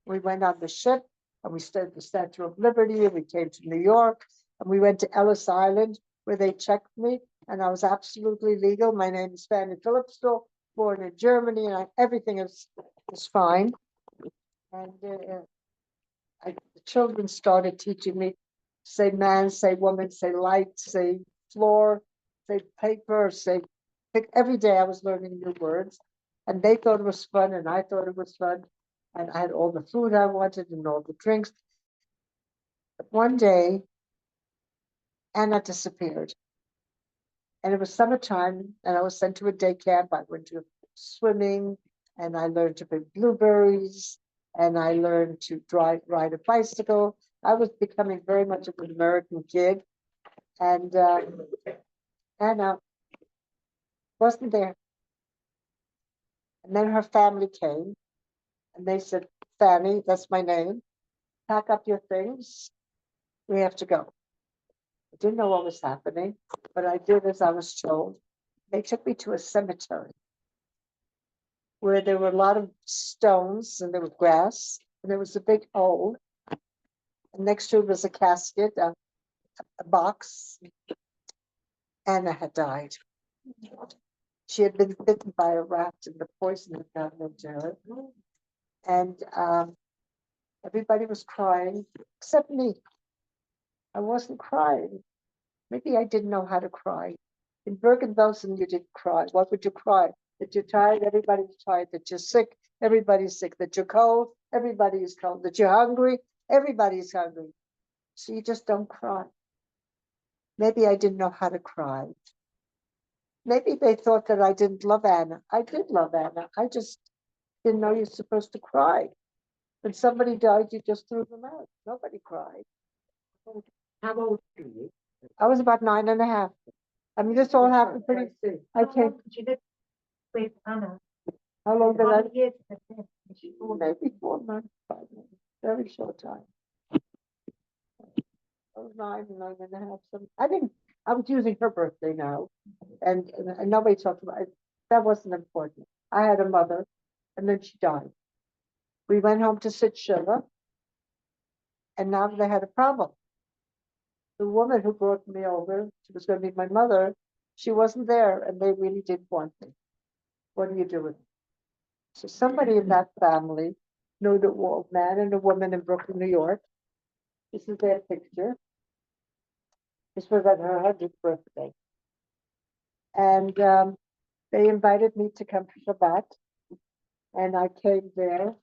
We went on the ship and we stayed at the Statue of Liberty, and we came to New York, and we went to Ellis Island, where they checked me, and I was absolutely legal. My name is Fanny Philipsdorf, born in Germany, and everything is fine. And the children started teaching me, say man, say woman, say light, say floor, say paper, say pick. Every day I was learning new words, and they thought it was fun, and I thought it was fun, and I had all the food I wanted and all the drinks. But one day, Anna disappeared, and it was summertime, and I was sent to a day camp. I went to swimming, and I learned to pick blueberries, and I learned to ride a bicycle. I was becoming very much of an American kid, and Anna wasn't there. And then her family came, and they said, Fanny, that's my name, pack up your things, we have to go. I didn't know what was happening, but I did as I was told. They took me to a cemetery where there were a lot of stones and there was grass, and there was a big hole. And next to it was a casket, a box. Anna had died. She had been bitten by a rat, and the poison had gotten into her. And everybody was crying, except me. I wasn't crying. Maybe I didn't know how to cry. In Bergen-Belsen, you didn't cry. What would you cry? That you're tired, everybody's tired. That you're sick, everybody's sick. That you're cold, everybody is cold. That you're hungry, everybody's hungry. So you just don't cry. Maybe I didn't know how to cry. Maybe they thought that I didn't love Anna. I did love Anna. I just didn't know you're supposed to cry. When somebody died, you just threw them out. Nobody cried. How old were you? I was about 9.5. I mean, this all happened pretty soon. I came, She did with Anna. how long did I? How many years did it take? Maybe 4 months, 5 months, very short time. I was 9.5. I was using her birthday now, and nobody talked about it. That wasn't important. I had a mother, and then she died. We went home to sit Shiva, and now they had a problem. The woman who brought me over, she was going to be my mother, she wasn't there, and they really didn't want me. What do you do with it? So somebody in that family knew that a man and a woman in Brooklyn, New York. This is their picture. This was at her 100th birthday. And they invited me to come to Shabbat. And I came there,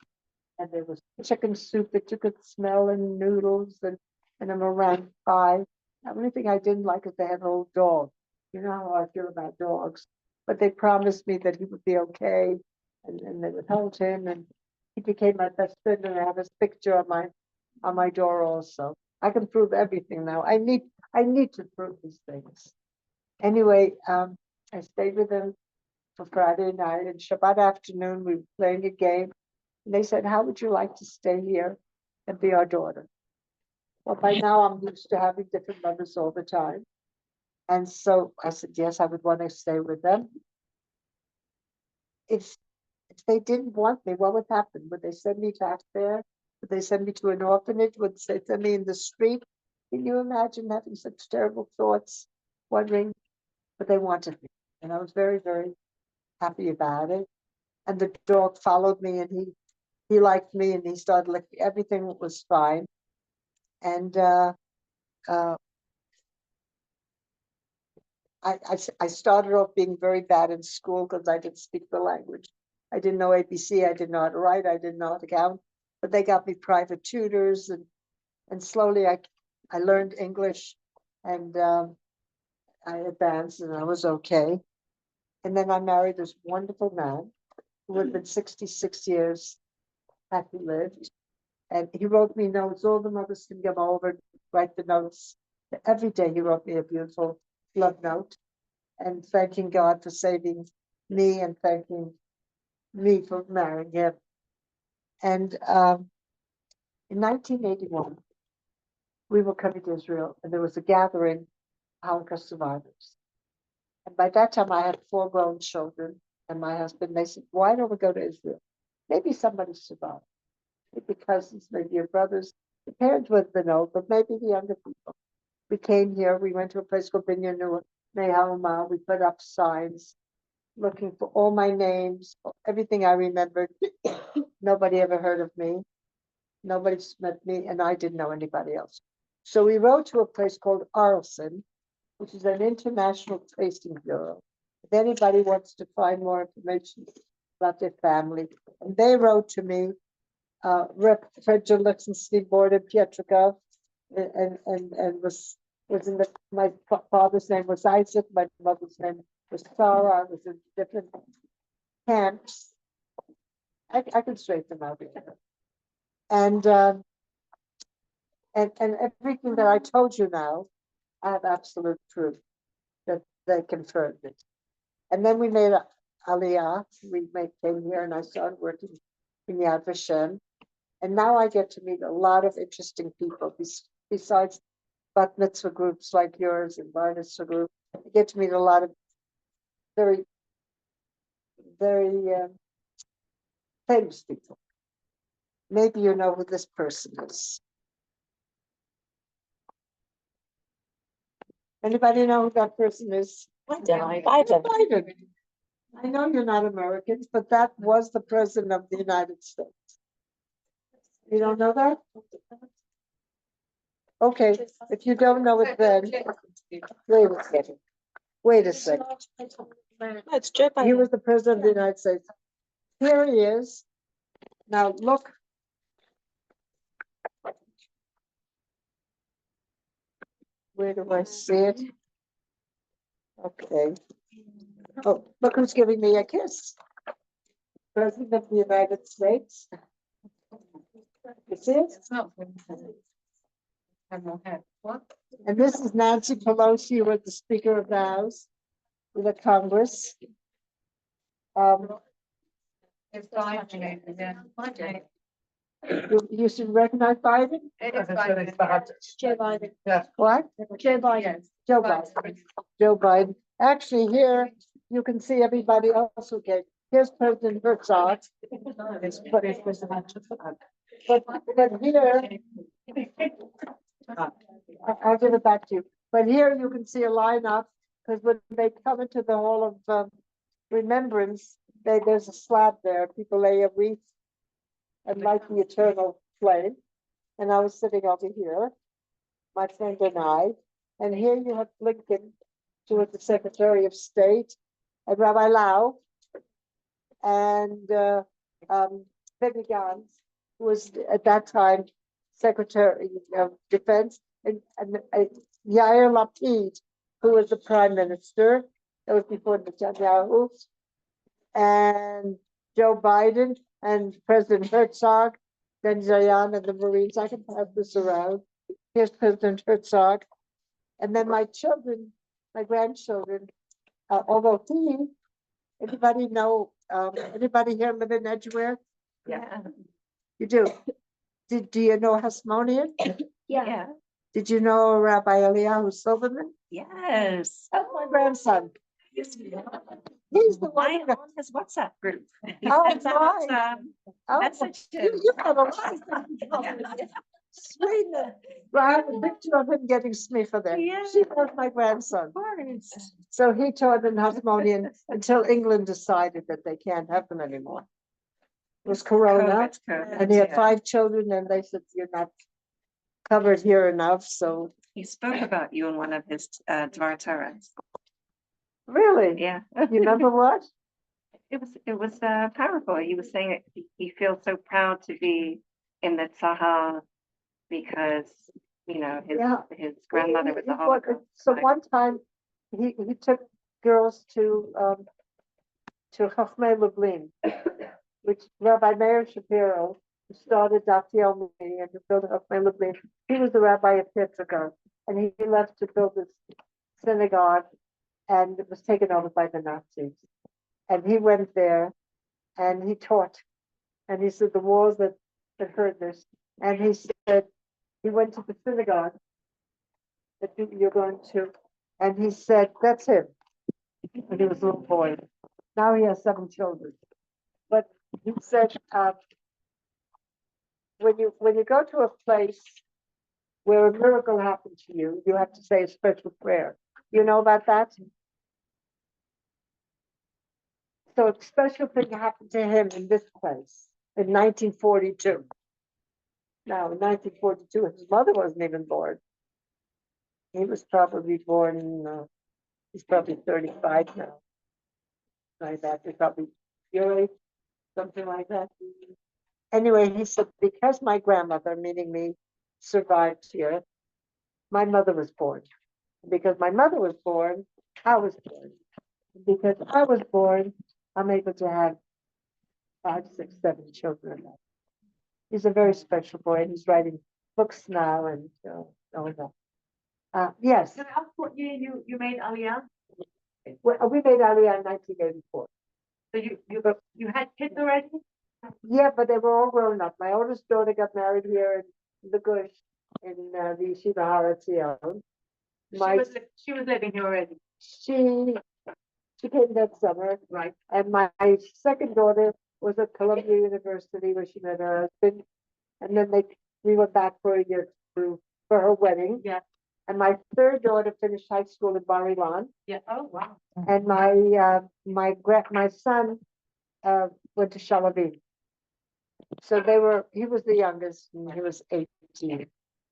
and there was chicken soup that you could smell, and noodles, and a meringue pie. The only thing I didn't like is they had an old dog. You know how I feel about dogs. But they promised me that he would be okay, and they would hold him, and he became my best friend, and I have his picture on my door also. I can prove everything now. I need to prove these things. Anyway, I stayed with them for Friday night, and Shabbat afternoon we were playing a game. And they said, how would you like to stay here and be our daughter? Well, by now I'm used to having different mothers all the time. And so I said, yes, I would want to stay with them. If they didn't want me, what would happen? Would they send me back there? Would they send me to an orphanage? Would they send me in the street? Can you imagine having such terrible thoughts, wondering? But they wanted me. And I was very, very happy about it. And the dog followed me, and he liked me, and he started licking. Everything was fine. And I started off being very bad in school because I didn't speak the language. I didn't know ABC, I didn't know how to write, I didn't know how to count, but they got me private tutors, and slowly I learned English, and I advanced, and I was okay. And then I married this wonderful man who had been 66 years had he lived. And he wrote me notes. All the mothers can come over, write the notes. Every day he wrote me a beautiful love note, and thanking God for saving me and thanking me for marrying him. And in 1981, we were coming to Israel, and there was a gathering of Holocaust survivors. And by that time, I had 4 grown children and my husband. They said, why don't we go to Israel? Maybe somebody survived. Maybe cousins, maybe your brothers. The parents would have been old, but maybe the younger people. We came here, we went to a place called Binyanu Nehalma, we put up signs looking for all my names, everything I remembered. Nobody ever heard of me. Nobody's met me, and I didn't know anybody else. So we wrote to a place called Arlson, which is an international tracing bureau. If anybody wants to find more information about their family, and they wrote to me, Rep. Frederick Lichtenstein Board in Pietrogov, and was in my father's name was Isaac, my mother's name was Sarah. I was in different camps. I can straighten them out. And everything that I told you now, I have absolute proof that they confirmed it. And then we made Aliyah. Came here, and I started working in Yad Vashem. And now I get to meet a lot of interesting people besides bat mitzvah groups like yours and bar mitzvah group. I get to meet a lot of very, very famous people. Maybe you know who this person is. Anybody know who that person is? Biden. Biden. I know you're not Americans, but that was the president of the United States. You don't know that? Okay, if you don't know it then, wait a second. Wait a second. It's Joe He was the president of the United States. Here he is. Now look. Where do I see it? Okay. Oh, look who's giving me a kiss. President of the United States. You see it? And this is Nancy Pelosi, who was the Speaker of the House, in the Congress. You should recognize Biden? Joe Biden. What? Joe Biden. Joe Biden. Joe Biden. Actually, here you can see everybody else who came. Here's President Herzog. But here, I'll give it back to you. But here you can see a lineup, because when they come into the Hall of Remembrance, there's a slab there. People lay a wreath and light the eternal flame. And I was sitting over here, my friend and I. And here you have Lincoln, who was the Secretary of State, and Rabbi Lau, and Benny Gantz, who was at that time Secretary of Defense, and Yair Lapid, who was the Prime Minister. That was before Netanyahu, and Joe Biden and President Herzog, then Zayan and the Marines. I can pass this around. Here's President Herzog, and then my children, my grandchildren. Although anybody know? Anybody here live in Edgeware? Yeah. You do. Do you know Hasmonian? Yeah. Did you know Rabbi Eliyahu Silverman? Yes. That's my grandson. He's the one. I'm on his WhatsApp group. Oh, Sends out, my. Oh, message you got a lot. Sweet. Well, I have a picture of him getting smicha there. Yeah. She was my grandson. So he taught in Hasmonian until England decided that they can't have them anymore. It was Corona, and he had 5 children, and they said, you're not covered here enough, so. He spoke about you in one of his Dvar Torahs. Really? Yeah. You remember what? It was powerful. He was saying he feels so proud to be in the Tzahal because his grandmother was a Holocaust. So one time he took girls to Chachmei Lublin, which Rabbi Meir Shapiro started Daf Yomi and to build Chachmei Lublin. He was the rabbi of Petrograd, and he left to build this synagogue, and it was taken over by the Nazis. And he went there and he taught. And he said the walls that heard this. And he said he went to the synagogue that you're going to. And he said, that's him. When he was a little boy. Now he has 7 children. But he said when you go to a place where a miracle happened to you, you have to say a special prayer. You know about that? So a special thing happened to him in this place in 1942. Now, in 1942, his mother wasn't even born. He was probably born, he's probably 35 now. Like that, he's probably your age, something like that. Anyway, he said, because my grandmother, meaning me, survived here, my mother was born. Because my mother was born, I was born. Because I was born, I'm able to have 5, 6, 7 children. He's a very special boy, and he's writing books now and all that. Yes, Can I ask what year you made Aliyah? we made Aliyah in 1984. So you had kids already? Yeah, but they were all grown up. My oldest daughter got married here in the Gush in the Yeshiva Har Etzion. She was living here already. She came that summer. Right. And my second daughter was at Columbia University where she met her husband. And then we went back for a year for her wedding. Yeah. And my third daughter finished high school in Bar Ilan. Yeah. Oh, wow. And my son went to Shalavim. So he was the youngest and he was 18.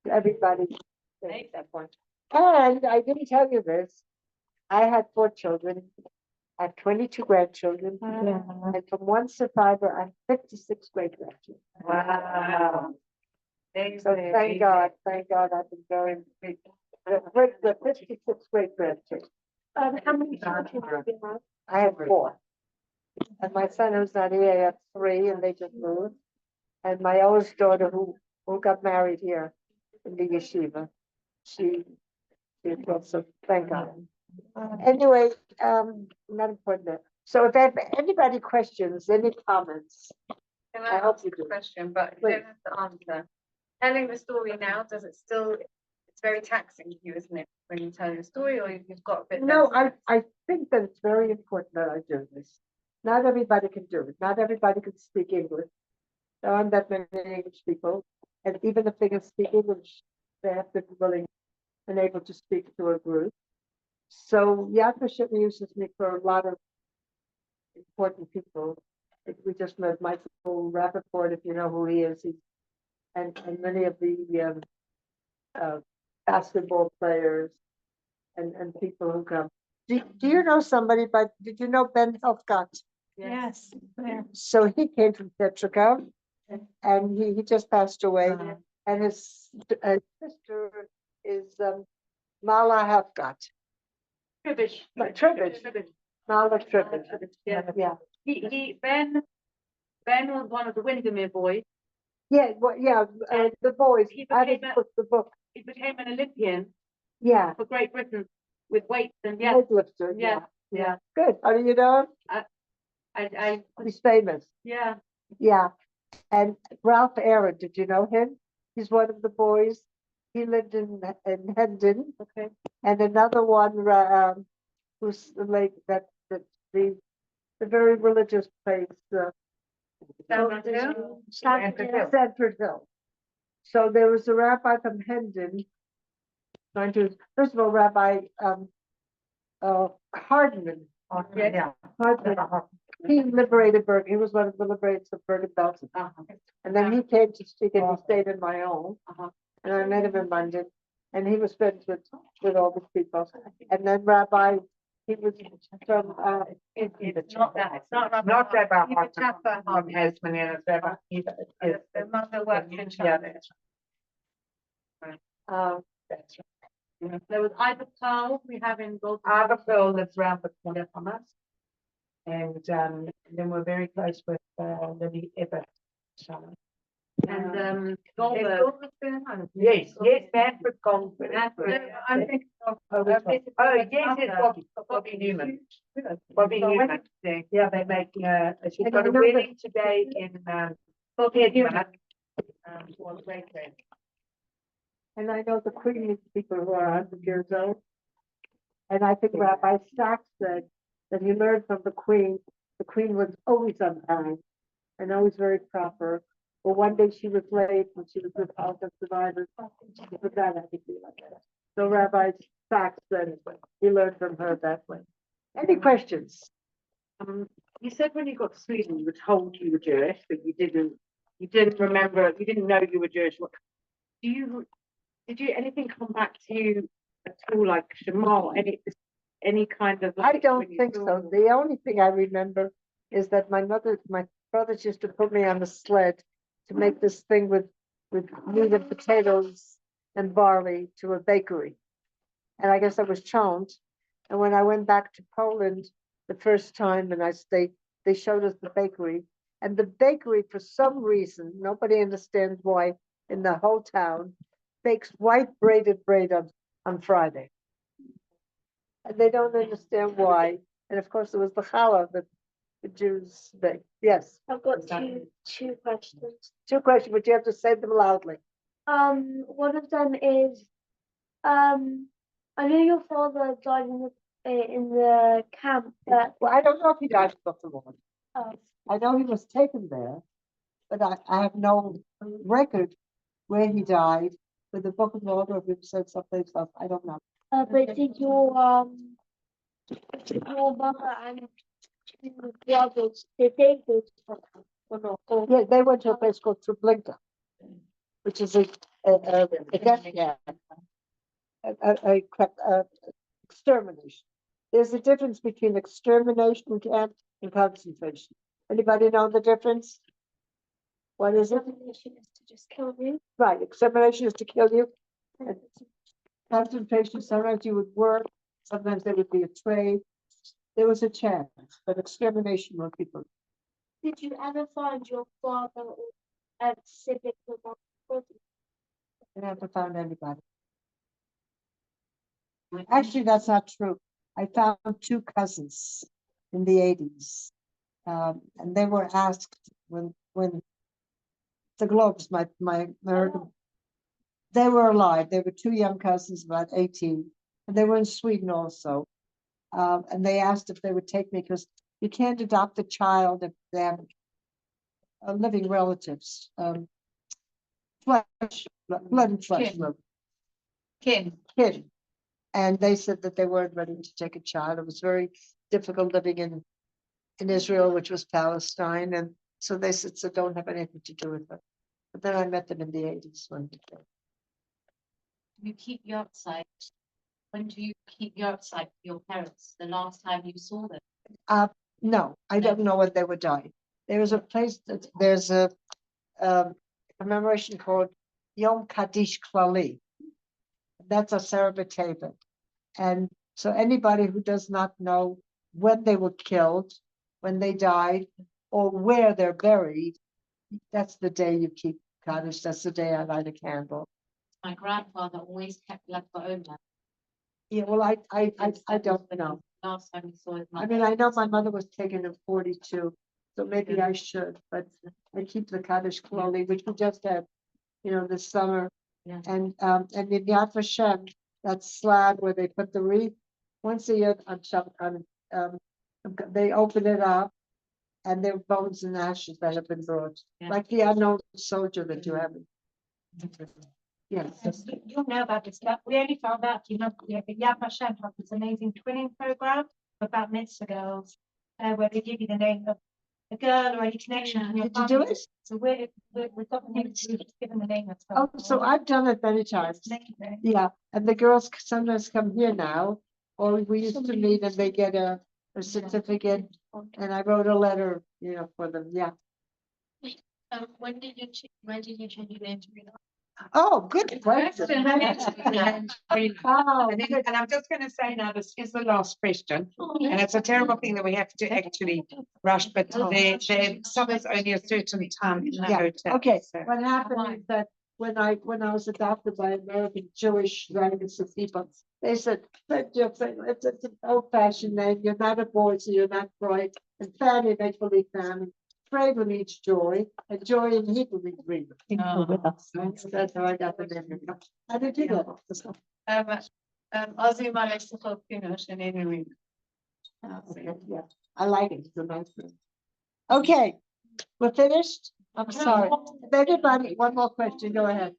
Everybody at that point. And I didn't tell you this. I had 4 children. I have 22 grandchildren. And from one survivor, I have 56 great grandchildren. Wow. So thank God I've been very big. The 56 great grandchildren. How many children do you have? I have 4. And my son who's not here, I have 3 and they just moved. And my oldest daughter who got married here in the yeshiva. She so thank God. Anyway, not important. So if anybody questions, any comments, Can I hope you do. Question, but you Please. don't have to answer. Telling the story now, does it still, it's very taxing to you, isn't it? When you tell your story, or you've got a bit. No, less- I think that it's very important that I do this. Not everybody can do it. Not everybody can speak English. There aren't that many English people. And even if they can speak English, they have to be willing and able to speak to a group. So Yad Vashem uses me for a lot of important people. We just met Michael Rappaport, if you know who he is. And many of the basketball players and people who come. Do you know somebody, did you know Ben Helfgott? Yes. So he came from Petrica and he just passed away. And his sister is Mala Helfgott. Tribbish. Tribbish. Mala Tribbish. Yeah. Ben was one of the Windermere boys. Yeah, the boys. He I became didn't put the book. He became an Olympian Yeah. for Great Britain with weights and yeah. Weightlifter. Yeah. Good. How do you know? I He's famous. yeah. Yeah. And Ralph Aaron, did you know him? He's one of the boys. He lived in Hendon. Okay. And another one who's like the very religious place. Sanford Hill. So there was a rabbi from Hendon. First of all, Rabbi Hardman. Yeah. Hardman. He liberated Bergen. He was one of the liberators of Bergen-Belsen. And then he came to speak and he stayed in my own. And I met him in London. And he was friends with all the people. And then Rabbi, he was from It's not that. It's not Rabbi. Not Rabbi He's a Hartman, chapter. from Tasmania, it's Rabbi. The mother worked in Yeah, China. that's There was Ivor Pearl we have in Gold. Ivor Pearl lives round the corner from us. And then we're very close with Lily Everett. And Goldberg. Yes, Manfred Goldberg. I think. Oh, yes, it's Bobby Newman. Bobby Newman. Yeah, they make, she's got a wedding today in Bobby Newman. And I know the Queen is people who are 100 years old. And I think Rabbi Sachs said that he learned from the Queen. The Queen was always on time and always very proper. Or one day she was late and she was with Holocaust survivors. But that had to be like that. So Rabbi Sachs said, he learned from her that way. Any questions? You said when you got to Sweden, you were told you were Jewish, but you didn't remember, you didn't know you were Jewish. Did you, anything come back to you at all, like Shema, any kind of? I don't think so. The only thing I remember is that my brothers used to put me on the sled to make this thing with meat and potatoes and barley to a bakery. And I guess I was charmed. And when I went back to Poland the first time and they showed us the bakery. And the bakery, for some reason, nobody understands why, in the whole town, bakes white braided bread on Friday. And they don't understand why. And of course, there was the challah that the Jews bake. Yes. I've got two questions. Two questions, but you have to say them loudly. One of them is, I know your father died in the camp, but Well, I don't know if he died of the war. oh, I know he was taken there, but I have no record where he died. With the book of order of him said something else. I don't know. but did your mother and two brothers, did they go to Yeah, they went to a place called Treblinka, which is a death camp, a extermination. There's a difference between extermination camp and concentration. Anybody know the difference? What is it? extermination is to just kill you? Right, extermination is to kill you. And concentration, sometimes you would work, sometimes there would be a trade. There was a chance, but extermination were people. Did you ever find your father or a sibling without body? I never found anybody. Actually, that's not true. I found two cousins in the 80s. And they were asked when the Globes, my American, they were alive. They were two young cousins, about 18, and they were in Sweden also. And they asked if they would take me because you can't adopt a child if they have living relatives. Flesh, blood and flesh. Kin. And they said that they weren't ready to take a child. It was very difficult living in Israel, which was Palestine. And so they said, so don't have anything to do with it. But then I met them in the 80s when they came. You keep your site. When do you keep your site for your parents? The last time you saw them? No, I don't know when they would die. There is a place there's a commemoration called Yom Kaddish Klali. That's a Sarah Batavia. And so anybody who does not know when they were killed, when they died, or where they're buried, that's the day you keep Kaddish. That's the day I light a candle. My grandfather always kept leftover. Yeah, well, I don't know. Last time we saw his I mother. mean, I know my mother was taken in 42, so maybe I should, but I keep the Kaddish Klali, which we just had, this summer. Yeah. And in Yad Vashem, that slab where they put the wreath, once a year on Shabbat, they open it up, and there are bones and ashes that have been brought, Yeah. like the unknown soldier that you have. Yes. You'll know about this stuff. We only found out, Yad Vashem have this amazing twinning program about minutes ago, where they give you the name of a girl or any connection. in your Did you do family. it? So we've got the given the name of Oh, so I've done it many times. Yeah, and the girls sometimes come here now, or we used to meet and they get a certificate, and I wrote a letter, for them, yeah. When did you change your name to Rina? Oh, good question. Oh, And I'm just going to say now, this is the last question, and it's a terrible thing that we have to actually rush, but there summer's only a certain time in the Yeah, hotel. okay, so- what happened is that when I was adopted by American Jewish Zionist people, they said, it's an old fashioned name, you're not a boy, so you're not bright, and family makes believe family. Trade means joy, and joy in Hebrew means Rina. So that's how I got the name. How did you get it? Ozzy Malesico Pinush and Henry. Okay, yeah, I like it, it's a nice name. Okay, we're finished? I'm sorry. Anybody, one more question, go ahead.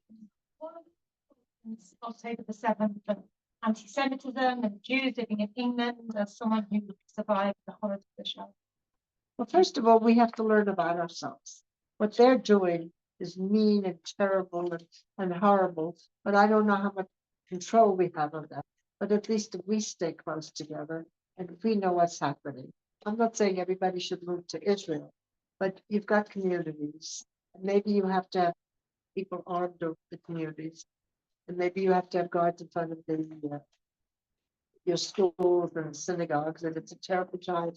October the 7th, and anti-Semitism and Jews living in England as someone who survived the horrors of the show. Well, first of all, we have to learn about ourselves. What they're doing is mean and terrible and horrible, but I don't know how much control we have of that. But at least if we stay close together and if we know what's happening. I'm not saying everybody should move to Israel, but you've got communities. And maybe you have to have people armed over the communities. And maybe you have to have guards in front of your schools and synagogues, and it's a terrible time.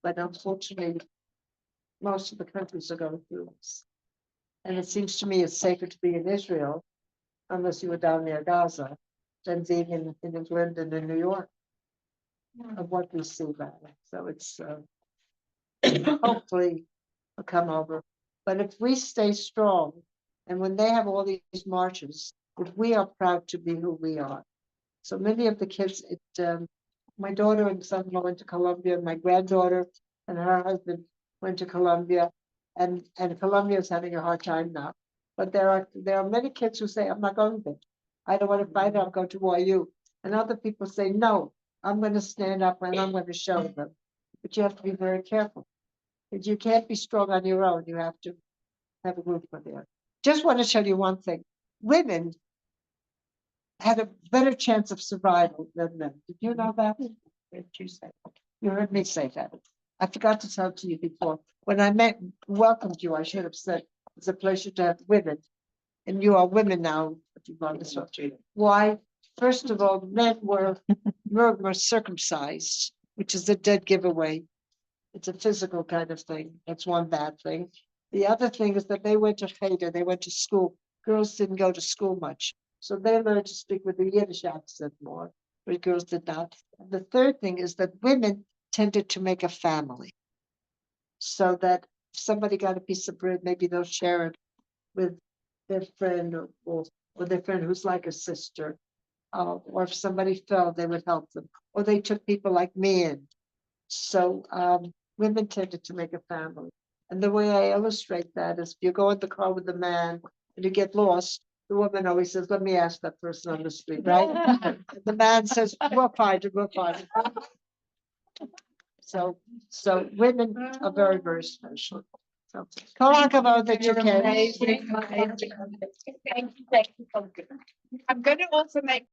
But unfortunately, most of the countries are going through this. And it seems to me it's safer to be in Israel, unless you were down near Gaza, than being in England and in New York, of what we see about it. So it's hopefully will come over. But if we stay strong, and when they have all these marches, if we are proud to be who we are. So many of the kids, my daughter and son-in-law went to Columbia, and my granddaughter and her husband went to Columbia, and Columbia is having a hard time now. But there are many kids who say, I'm not going there. I don't want to fight, I'll go to YU. And other people say, no, I'm going to stand up and I'm going to show them. But you have to be very careful. Because you can't be strong on your own. You have to have a group for there. Just want to tell you one thing. Women had a better chance of survival than men. Did you know that? Did you say that? You heard me say that. I forgot to tell to you before. When I welcomed you, I should have said, it's a pleasure to have women. And you are women now. Why? First of all, men were circumcised, which is a dead giveaway. It's a physical kind of thing. That's one bad thing. The other thing is that they went to cheder, they went to school. Girls didn't go to school much. So they learned to speak with the Yiddish accent more, but girls did not. And the third thing is that women tended to make a family. So that if somebody got a piece of bread, maybe they'll share it with their friend or their friend who's like a sister. Or if somebody fell, they would help them. Or they took people like me in. So women tended to make a family. And the way I illustrate that is if you go in the car with a man and you get lost, the woman always says, let me ask that person on the street, right? And the man says, we'll find it, we'll find it. So women are very, very special. So, Kol hakavod that you can. I'm going to also make